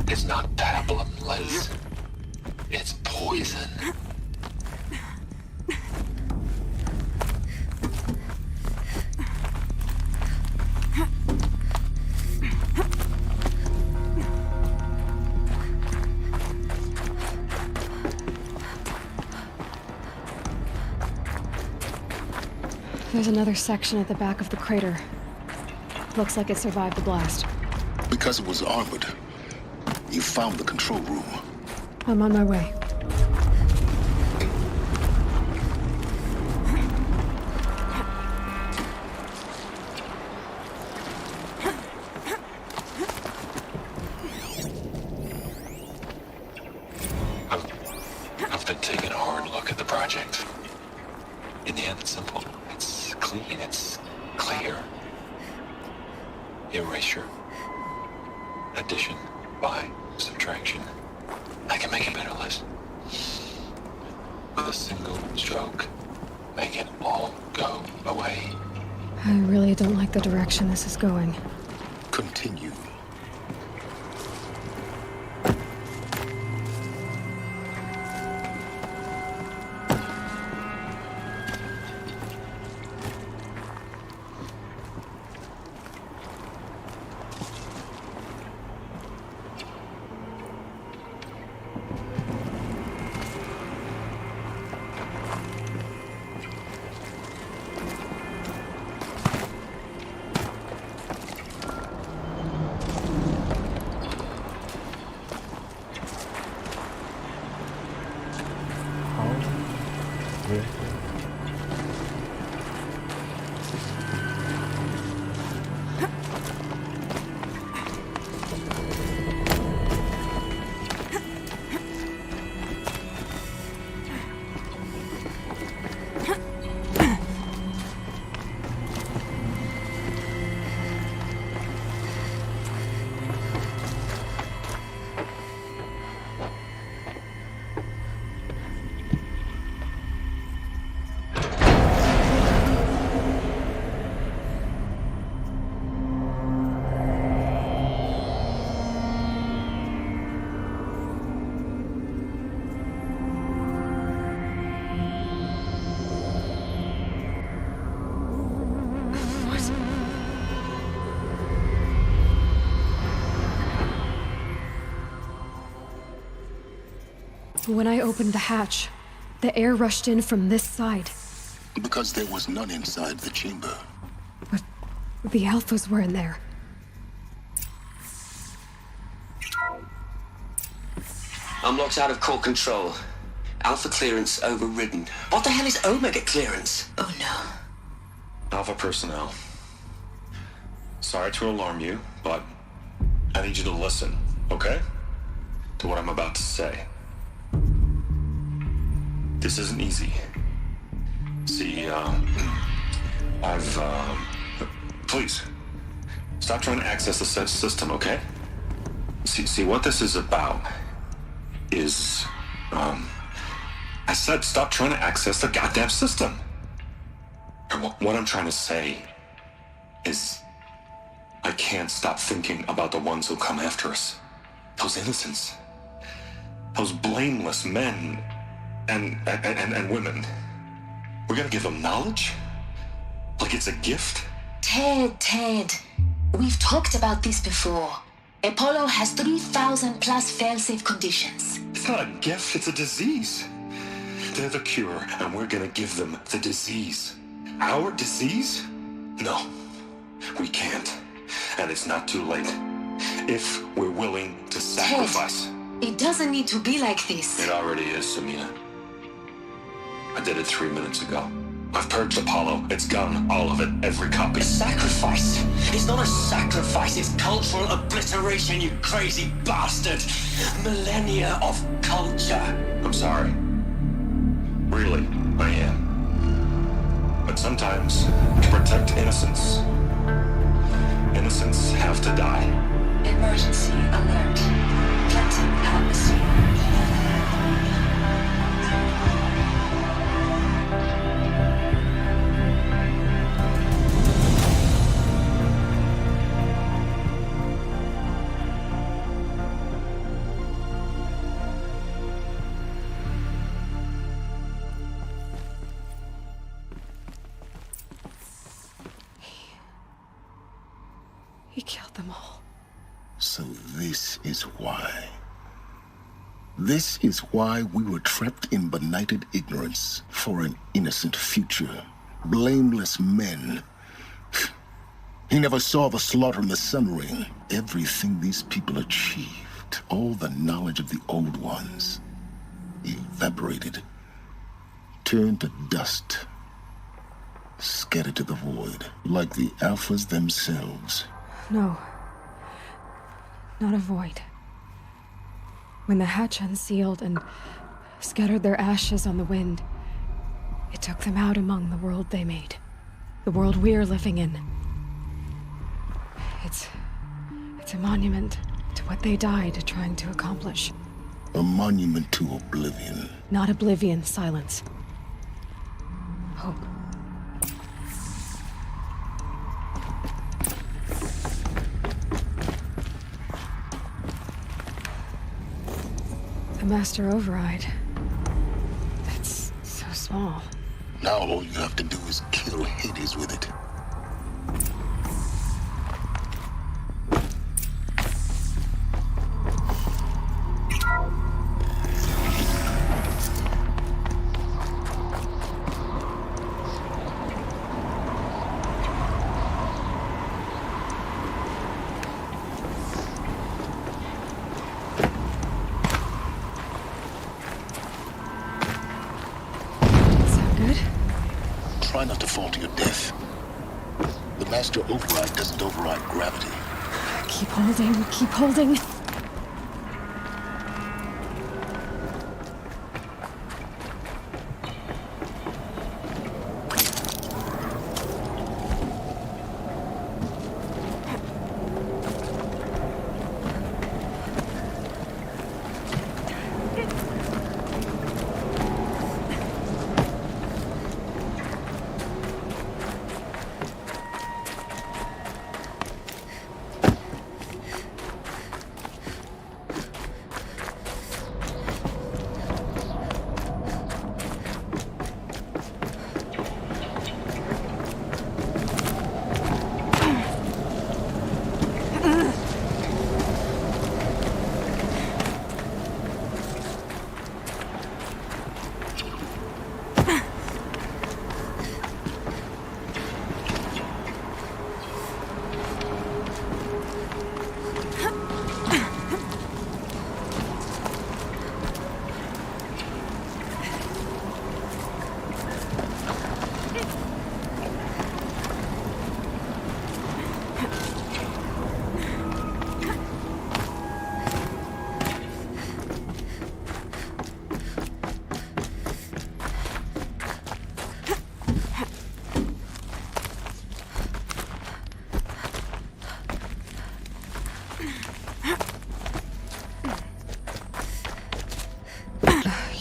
It's not pablum, Les. It's poison. There's another section at the back of the crater. Looks like it survived the blast. Because it was armored, you found the control room. I'm on my way. I've been taking a hard look at the project. In the end, it's simple. It's clean. It's clear. Erasure. Addition. By. Subtraction. I can make a better list. With a single stroke. Make it all go away. I really don't like the direction this is going. Continue. When I opened the hatch, the air rushed in from this side. Because there was none inside the chamber. But the Alphas were in there. I'm locked out of core control. Alpha clearance overridden. What the hell is Omega clearance? Oh no. Alpha personnel. Sorry to alarm you, but I need you to listen, okay? To what I'm about to say. This isn't easy. See, please, stop trying to access the system, okay? See, what this is about is, I said stop trying to access the goddamn system. And what I'm trying to say is, I can't stop thinking about the ones who come after us. Those innocents. Those blameless men and women. We're gonna give them knowledge? Like it's a gift? Ted. We've talked about this before. Apollo has 3,000 plus fail-safe conditions. It's not a gift, it's a disease. They're the cure, and we're gonna give them the disease. Our disease? No, we can't. And it's not too late. If we're willing to sacrifice. Ted, it doesn't need to be like this. It already is, Samina. I did it 3 minutes ago. I've purged Apollo. It's gone. All of it. Every copy. A sacrifice? It's not a sacrifice. It's cultural obliteration, you crazy bastard. Millennia of culture. I'm sorry. Really, I am. But sometimes, to protect innocence, innocents have to die. Emergency alert. Platinum atmosphere. He killed them all. So this is why. This is why we were trapped in benighted ignorance for an innocent future. Blameless men. He never saw the slaughter in the Sun Ring. Everything these people achieved, all the knowledge of the old ones, evaporated, turned to dust, scattered to the void, like the Alphas themselves. No. Not a void. When the hatch unsealed and scattered their ashes on the wind, it took them out among the world they made. The world we're living in. It's a monument to what they died trying to accomplish. A monument to oblivion. Not oblivion, silence. Hope. The Master Override. That's so small. Now all you have to do is kill Hades with it. Try not to fall to your death. The Master Override doesn't override gravity. Keep holding, keep holding.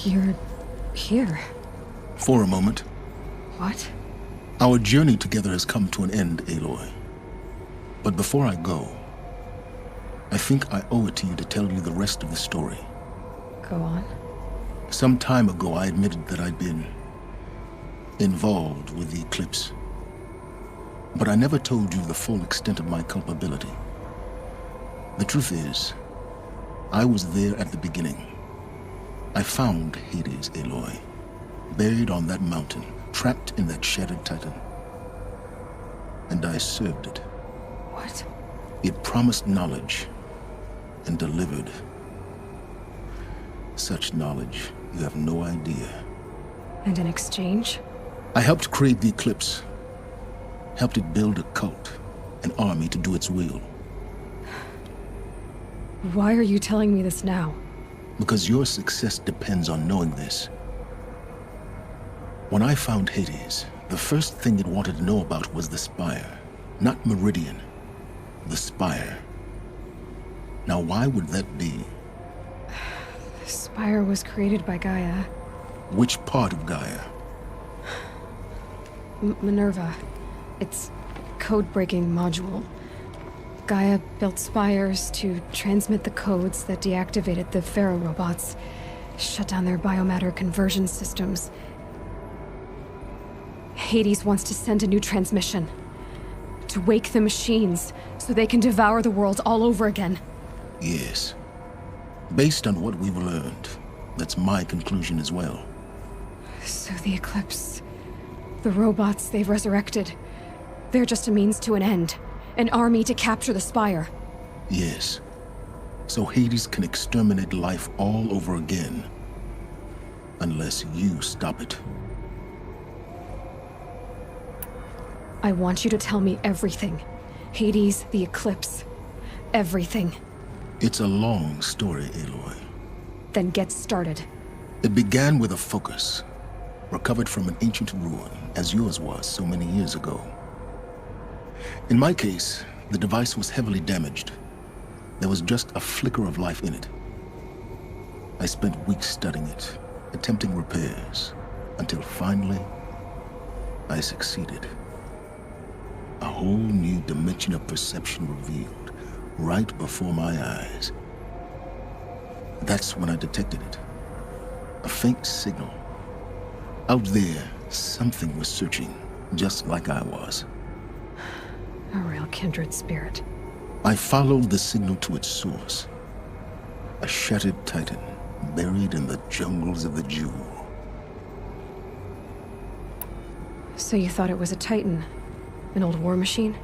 You're here. For a moment. What? Our journey together has come to an end, Aloy. But before I go, I think I owe it to you to tell you the rest of the story. Go on. Some time ago, I admitted that I'd been involved with the Eclipse. But I never told you the full extent of my culpability. The truth is, I was there at the beginning. I found Hades, Aloy, buried on that mountain, trapped in that shattered titan. And I served it. What? It promised knowledge and delivered. Such knowledge, you have no idea. And in exchange? I helped create the Eclipse. Helped it build a cult, an army to do its will. Why are you telling me this now? Because your success depends on knowing this. When I found Hades, the first thing it wanted to know about was the Spire. Not Meridian. The Spire. Now why would that be? The Spire was created by Gaia. Which part of Gaia? Minerva. Its code-breaking module. Gaia built spires to transmit the codes that deactivated the Pharaoh robots, shut down their biomatter conversion systems. Hades wants to send a new transmission To wake the machines, so they can devour the world all over again. Yes. Based on what we've learned, that's my conclusion as well. So the Eclipse... the robots they've resurrected... they're just a means to an end. An army to capture the Spire. Yes. So Hades can exterminate life all over again. Unless you stop it. I want you to tell me everything. Hades, the Eclipse. Everything. It's a long story, Aloy. Then get started. It began with a focus. Recovered from an ancient ruin, as yours was so many years ago. In my case, the device was heavily damaged. There was just a flicker of life in it. I spent weeks studying it, attempting repairs, until finally, I succeeded. A whole new dimension of perception revealed, right before my eyes. That's when I detected it. A faint signal. Out there, something was searching, just like I was. A real kindred spirit. I followed the signal to its source. A shattered titan, buried in the jungles of the Jewel. So you thought it was a Titan? An old war machine?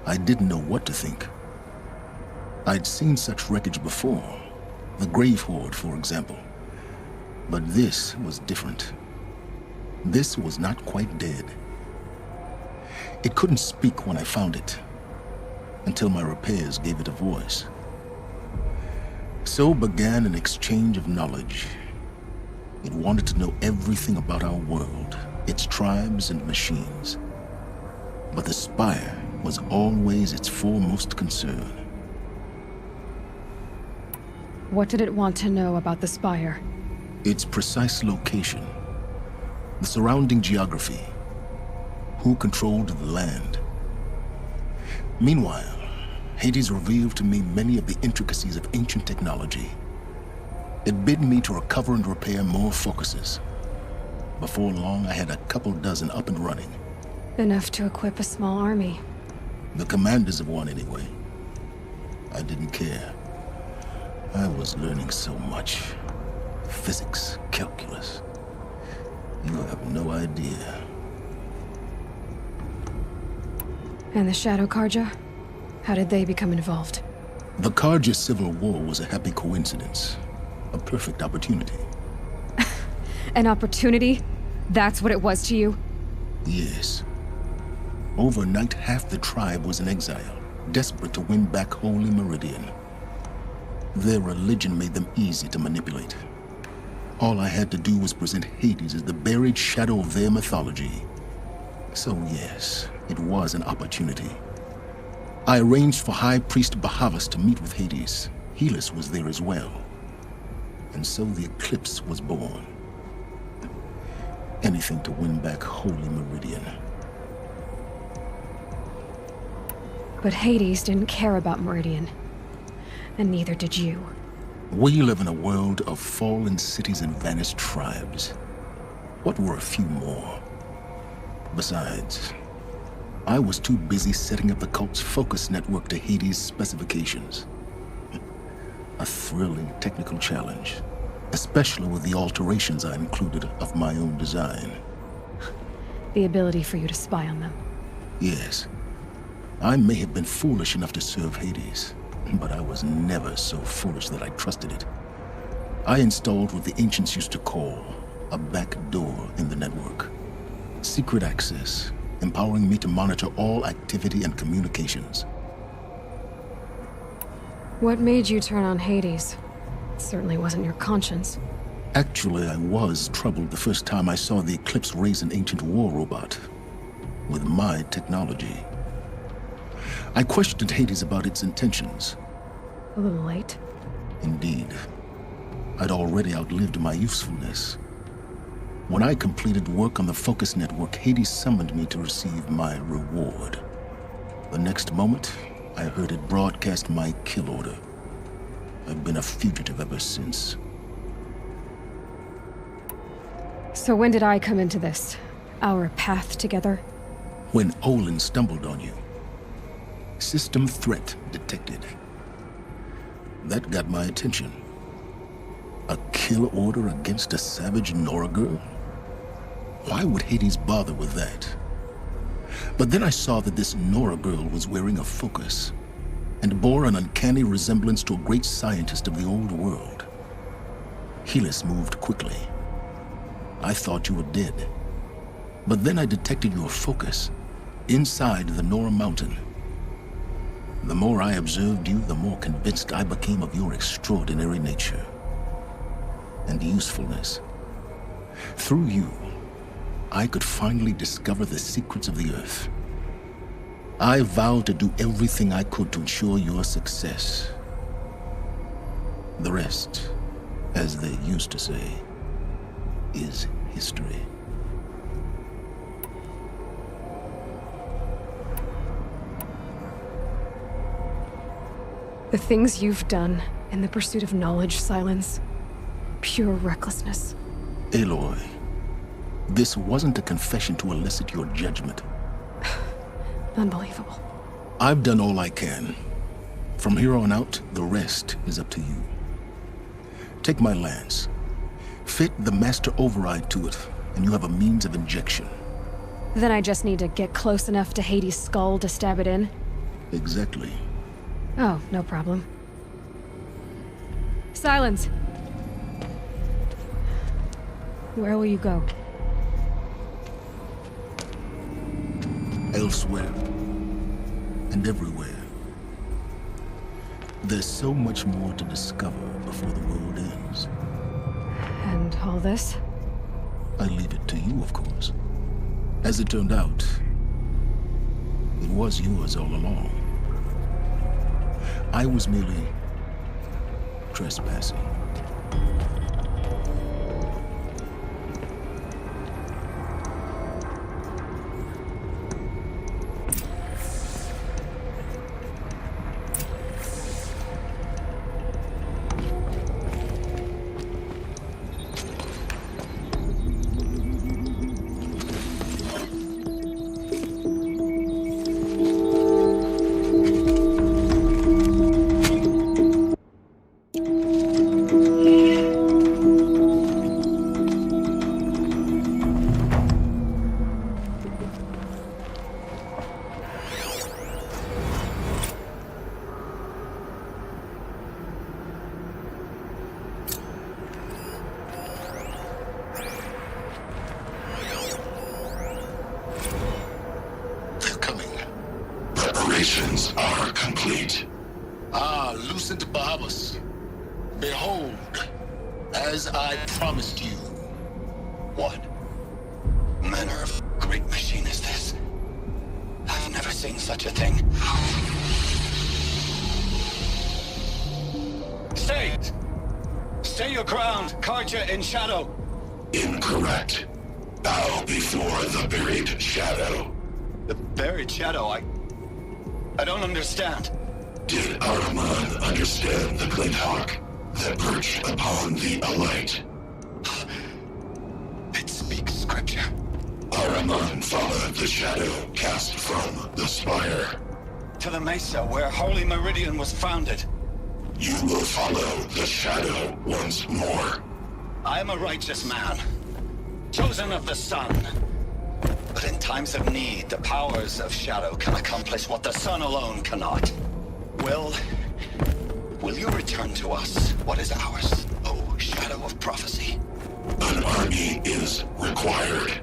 I didn't know what to think. I'd seen such wreckage before. The Grave Horde, for example. But this was different. This was not quite dead. It couldn't speak when I found it, until my repairs gave it a voice. So began an exchange of knowledge. It wanted to know everything about our world, its tribes and machines. But the Spire was always its foremost concern. What did it want to know about the Spire? Its precise location, the surrounding geography, who controlled the land. Meanwhile, Hades revealed to me many of the intricacies of ancient technology. It bid me to recover and repair more focuses. Before long, I had a couple dozen up and running. Enough to equip a small army. The commanders of one, anyway. I didn't care. I was learning so much. Physics, calculus. You have no idea. And the Shadow Carja? How did they become involved? The Carja Civil War was a happy coincidence. A perfect opportunity. An opportunity? That's what it was to you? Yes. Overnight, half the tribe was in exile, desperate to win back Holy Meridian. Their religion made them easy to manipulate. All I had to do was present Hades as the buried shadow of their mythology. So yes, it was an opportunity. I arranged for High Priest Bahavas to meet with Hades. Helis was there as well. And so the Eclipse was born. Anything to win back Holy Meridian. But Hades didn't care about Meridian. And neither did you. We live in a world of fallen cities and vanished tribes. What were a few more? Besides, I was too busy setting up the cult's focus network to Hades' specifications. A thrilling technical challenge, especially with the alterations I included of my own design. The ability for you to spy on them. Yes. I may have been foolish enough to serve Hades, but I was never so foolish that I trusted it. I installed what the ancients used to call a back door in the network. Secret access, empowering me to monitor all activity and communications. What made you turn on Hades? It certainly wasn't your conscience. Actually, I was troubled the first time I saw the Eclipse raise an ancient war robot. With my technology. I questioned Hades about its intentions. A little late. Indeed. I'd already outlived my usefulness. When I completed work on the Focus Network, Hades summoned me to receive my reward. The next moment, I heard it broadcast my kill order. I've been a fugitive ever since. So when did I come into this? Our path together? When Olin stumbled on you. System threat detected. That got my attention. A kill order against a savage Nora girl? Why would Hades bother with that? But then I saw that this Nora girl was wearing a focus and bore an uncanny resemblance to a great scientist of the old world. Helis moved quickly. I thought you were dead. But then I detected your focus inside the Nora mountain. The more I observed you, the more convinced I became of your extraordinary nature and usefulness. Through you, I could finally discover the secrets of the Earth. I vowed to do everything I could to ensure your success. The rest, as they used to say, is history. The things you've done in the pursuit of knowledge, Silence. Pure recklessness. Aloy, this wasn't a confession to elicit your judgment. Unbelievable. I've done all I can. From here on out, the rest is up to you. Take my lance. Fit the master override to it, and you have a means of injection. Then I just need to get close enough to Hades' skull to stab it in? Exactly. Oh, no problem. Silence! Where will you go? Elsewhere. And everywhere. There's so much more to discover before the world ends. And all this? I leave it to you, of course. As it turned out, it was yours all along. I was merely trespassing. Preparations are complete. Ah, Lucent Bahabas. Behold, as I promised you. What manner of great machine is this? I've never seen such a thing. Stay! Stay your ground, Carja in shadow. Incorrect. Bow before the buried shadow. The buried shadow, I don't understand. Did Ahriman understand the glint hawk that perched upon the alight? It speaks scripture. Ahriman followed the shadow cast from the spire. To the mesa where Holy Meridian was founded. You will follow the shadow once more. I am a righteous man, chosen of the sun. But in times of need, the powers of shadow can accomplish what the sun alone cannot. Will you return to us what is ours, O Shadow of Prophecy? An army is required.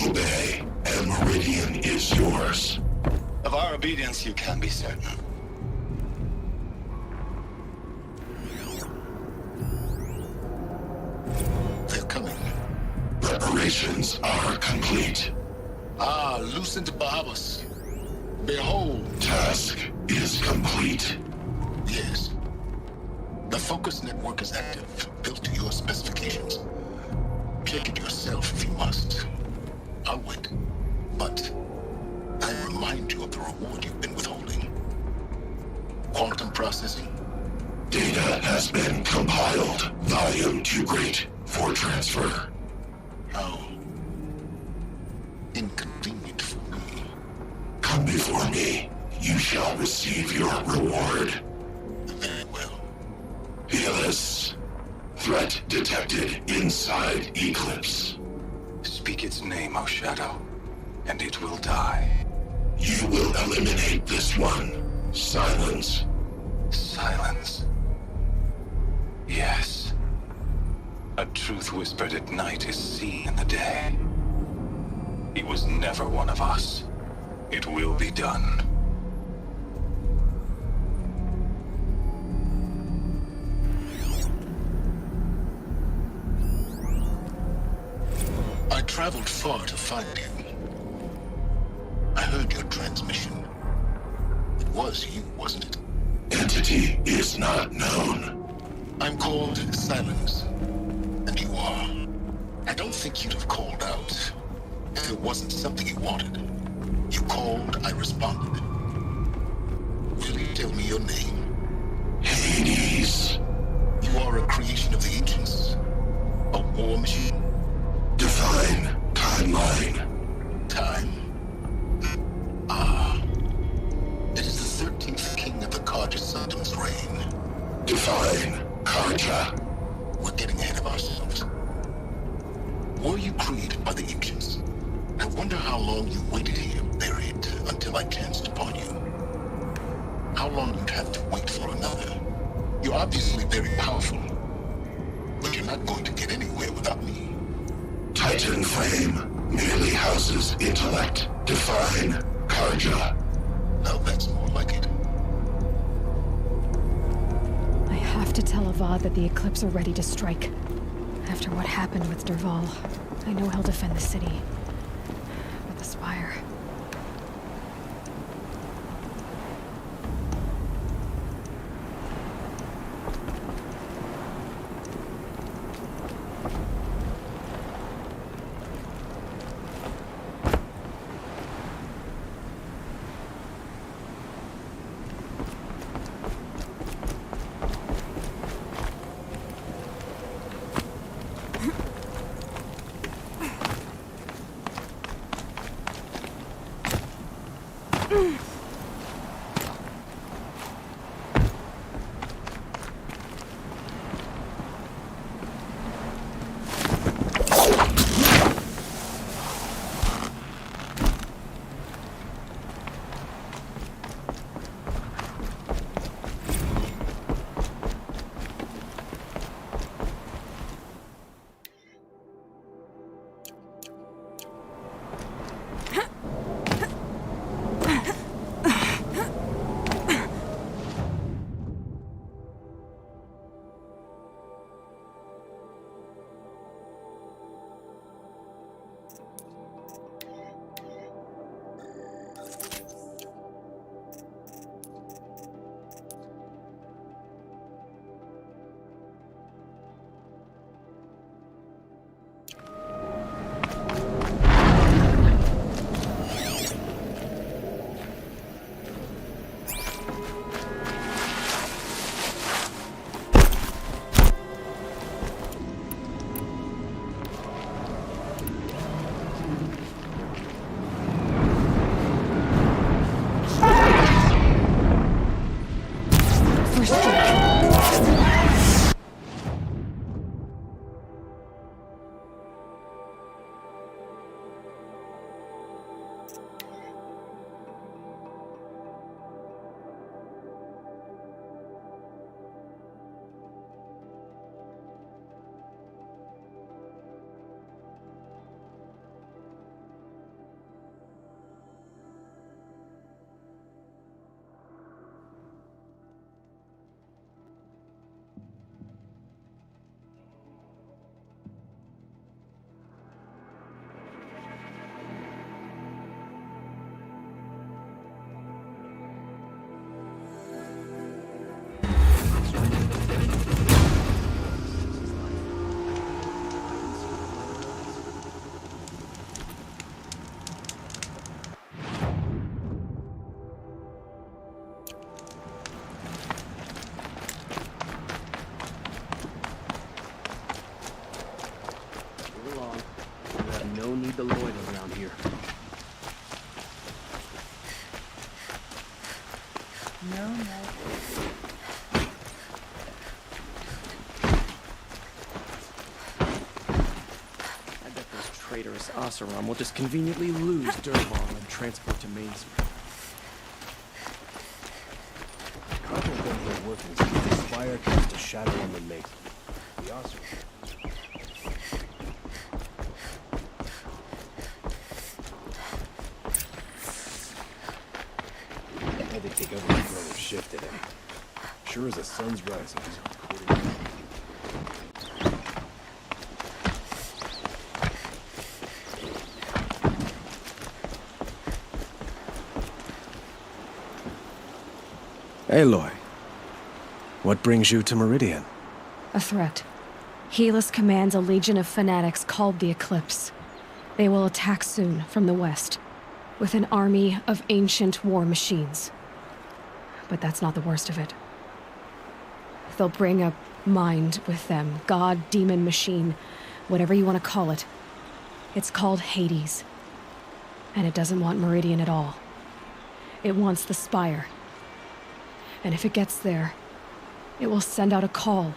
Obey, and Meridian is yours. Of our obedience you can be certain. They're coming. Preparations are complete. Ah, Lucent Bahabas. Behold. Task is complete. Yes. The focus network is active, built to your specifications. Check it yourself if you must. I'll wait. But I remind you of the reward you've been withholding. Quantum processing. Data has been compiled. Volume too great for transfer. How inconvenient for me. Come before me. you shall receive your reward. Very well. Helis, threat detected inside Eclipse. Speak its name, O Shadow, and it will die. You will eliminate this one. Silence. Silence. Yes. A truth whispered at night is seen in the day. He was never one of us. It will be done. I traveled far to find you. I heard your transmission. It was you, wasn't it? Entity is not known. I'm called Silence, and you are. I don't think you'd have called out if it wasn't something you wanted. You called, I responded. Will you tell me your name? Hades. You are a creation of the ancients? A war machine? Define timeline. Time. Ah. It is the 13th king of the Carja Sanctum's reign. Define Carja. We're getting ahead of ourselves. Were you created by the ancients? I wonder how long you waited here, buried, until I chanced upon you. How long you'd have to wait for another. You're obviously very powerful, but you're not going to get anywhere without me. Titan Flame merely houses intellect. Define Carja. Now that's more like it. I have to tell Avad that the Eclipse are ready to strike. After what happened with Dervahl, I know he'll defend the city. But the Spire... No, no. I bet those traitorous Oseram will just conveniently lose Durval and transport to Mainspring. Couple of their workings if the Spire casts a shadow on the make. The Oseram. Had to take over his brother's shift today. Sure as the sun's rising, he's recording. Aloy, what brings you to Meridian? A threat. Helis commands a legion of fanatics called the Eclipse. They will attack soon from the west, with an army of ancient war machines. But that's not the worst of it. They'll bring a mind with them, god, demon, machine, whatever you want to call it. It's called Hades. And it doesn't want Meridian at all. It wants the Spire. And if it gets there, it will send out a call,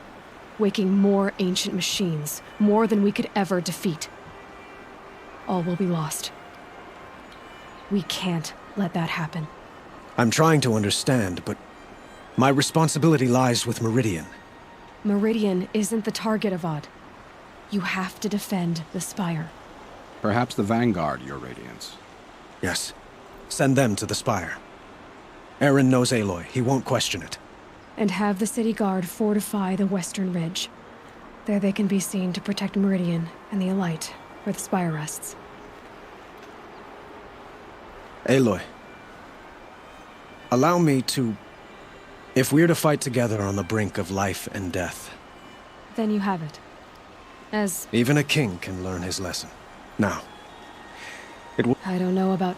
waking more ancient machines, more than we could ever defeat. All will be lost. We can't let that happen. I'm trying to understand, but my responsibility lies with Meridian. Meridian isn't the target, Avad. You have to defend the Spire. Perhaps the Vanguard, Your Radiance. Yes. Send them to the Spire. Eren knows Aloy. He won't question it. And have the City Guard fortify the Western Ridge. There they can be seen to protect Meridian and the Elite, where the Spire rests. Aloy, allow me to... If we're to fight together on the brink of life and death... Then you have it. As... Even a king can learn his lesson. Now, it will... I don't know about...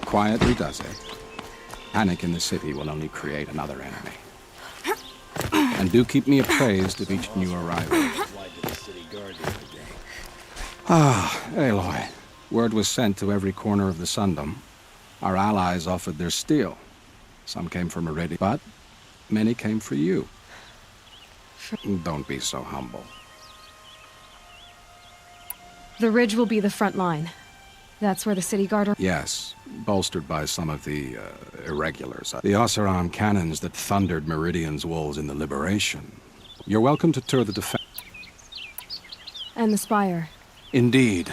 Quietly does it. Panic in the city will only create another enemy. And do keep me appraised of each new arrival. Ah, Aloy. Word was sent to every corner of the Sundom. Our allies offered their steel. Some came for Meridian, but many came for you. Don't be so humble. The Ridge will be the front line. That's where the City Guard are... Yes, bolstered by some of the irregulars. The Oseram cannons that thundered Meridian's walls in the Liberation. You're welcome to tour the defense. And the Spire. Indeed.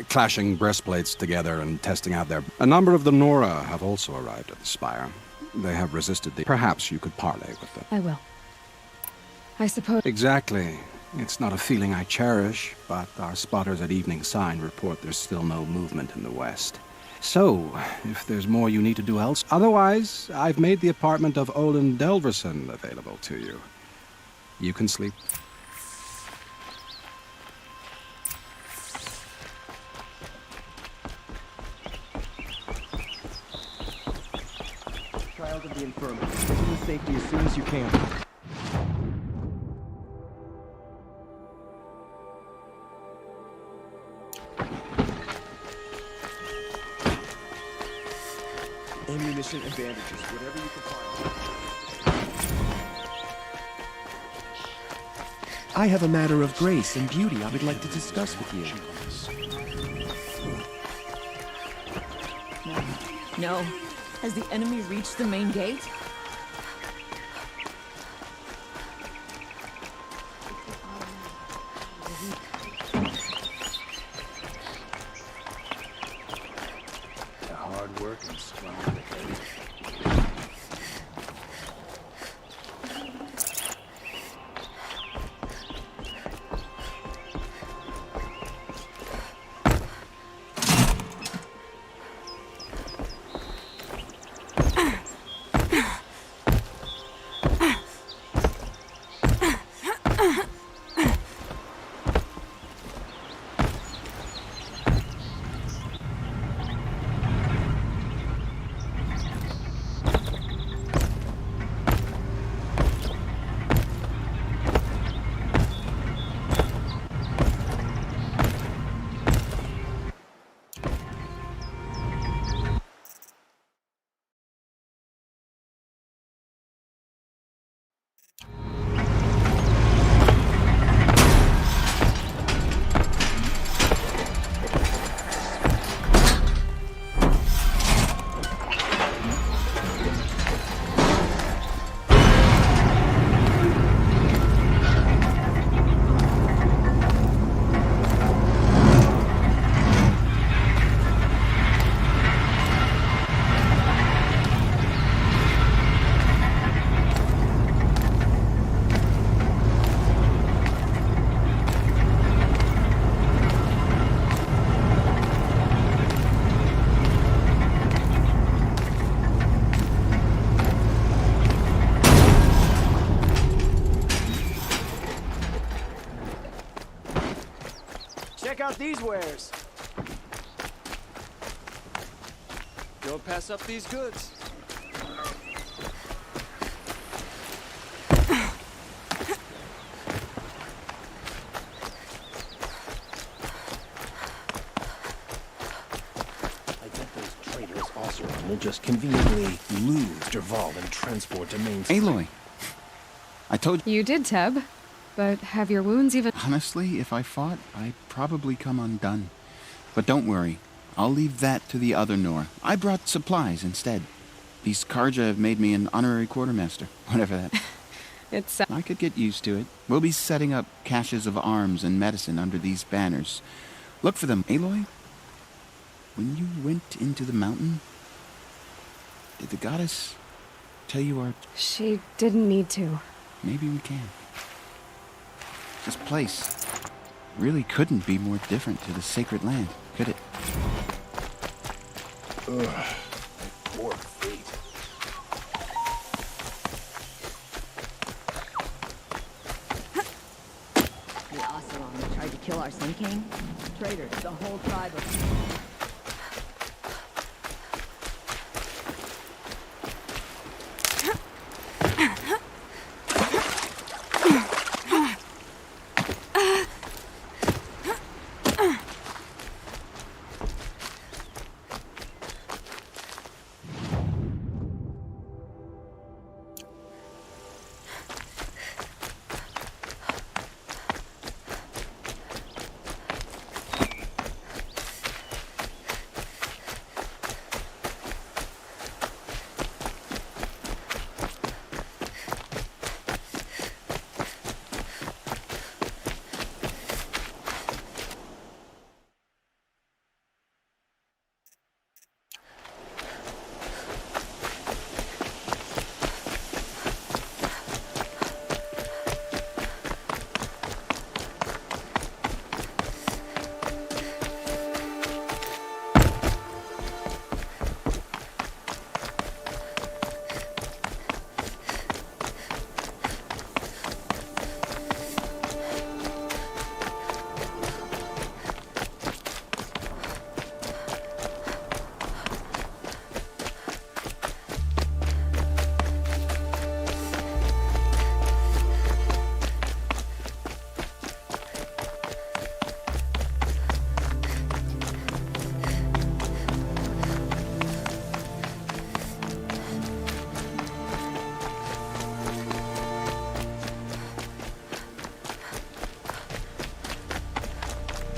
Clashing breastplates together and testing out their... A number of the Nora have also arrived at the Spire. They have resisted the... Perhaps you could parley with them. I will. I suppose... Exactly. It's not a feeling I cherish, but our spotters at Evening Sign report there's still no movement in the west. So, if there's more you need to do else... Otherwise, I've made the apartment of Olin Delverson available to you. You can sleep. Child of the Infirmary, get to the safety as soon as you can. Ammunition and bandages, whatever you can find. I have a matter of grace and beauty I would like to discuss with you. No. Has the enemy reached the main gate? The hard work and strong dedication. check out these wares. Don't pass up these goods. I bet those traitors Oseram will just conveniently lose Dervahl and transport to Main Street. Aloy, I told you. You did, Teb. But have your wounds even... Honestly, if I fought, I'd probably come undone. But don't worry. I'll leave that to the other Nora. I brought supplies instead. These Karja have made me an honorary quartermaster. Whatever that... It's... I could get used to it. We'll be setting up caches of arms and medicine under these banners. Look for them. Aloy, when you went into the mountain, did the goddess tell you our... She didn't need to. Maybe we can. This place really couldn't be more different to the sacred land, could it? Ugh. Poor fate. The Oseram tried to kill our Sun King. Traitors, the whole tribe of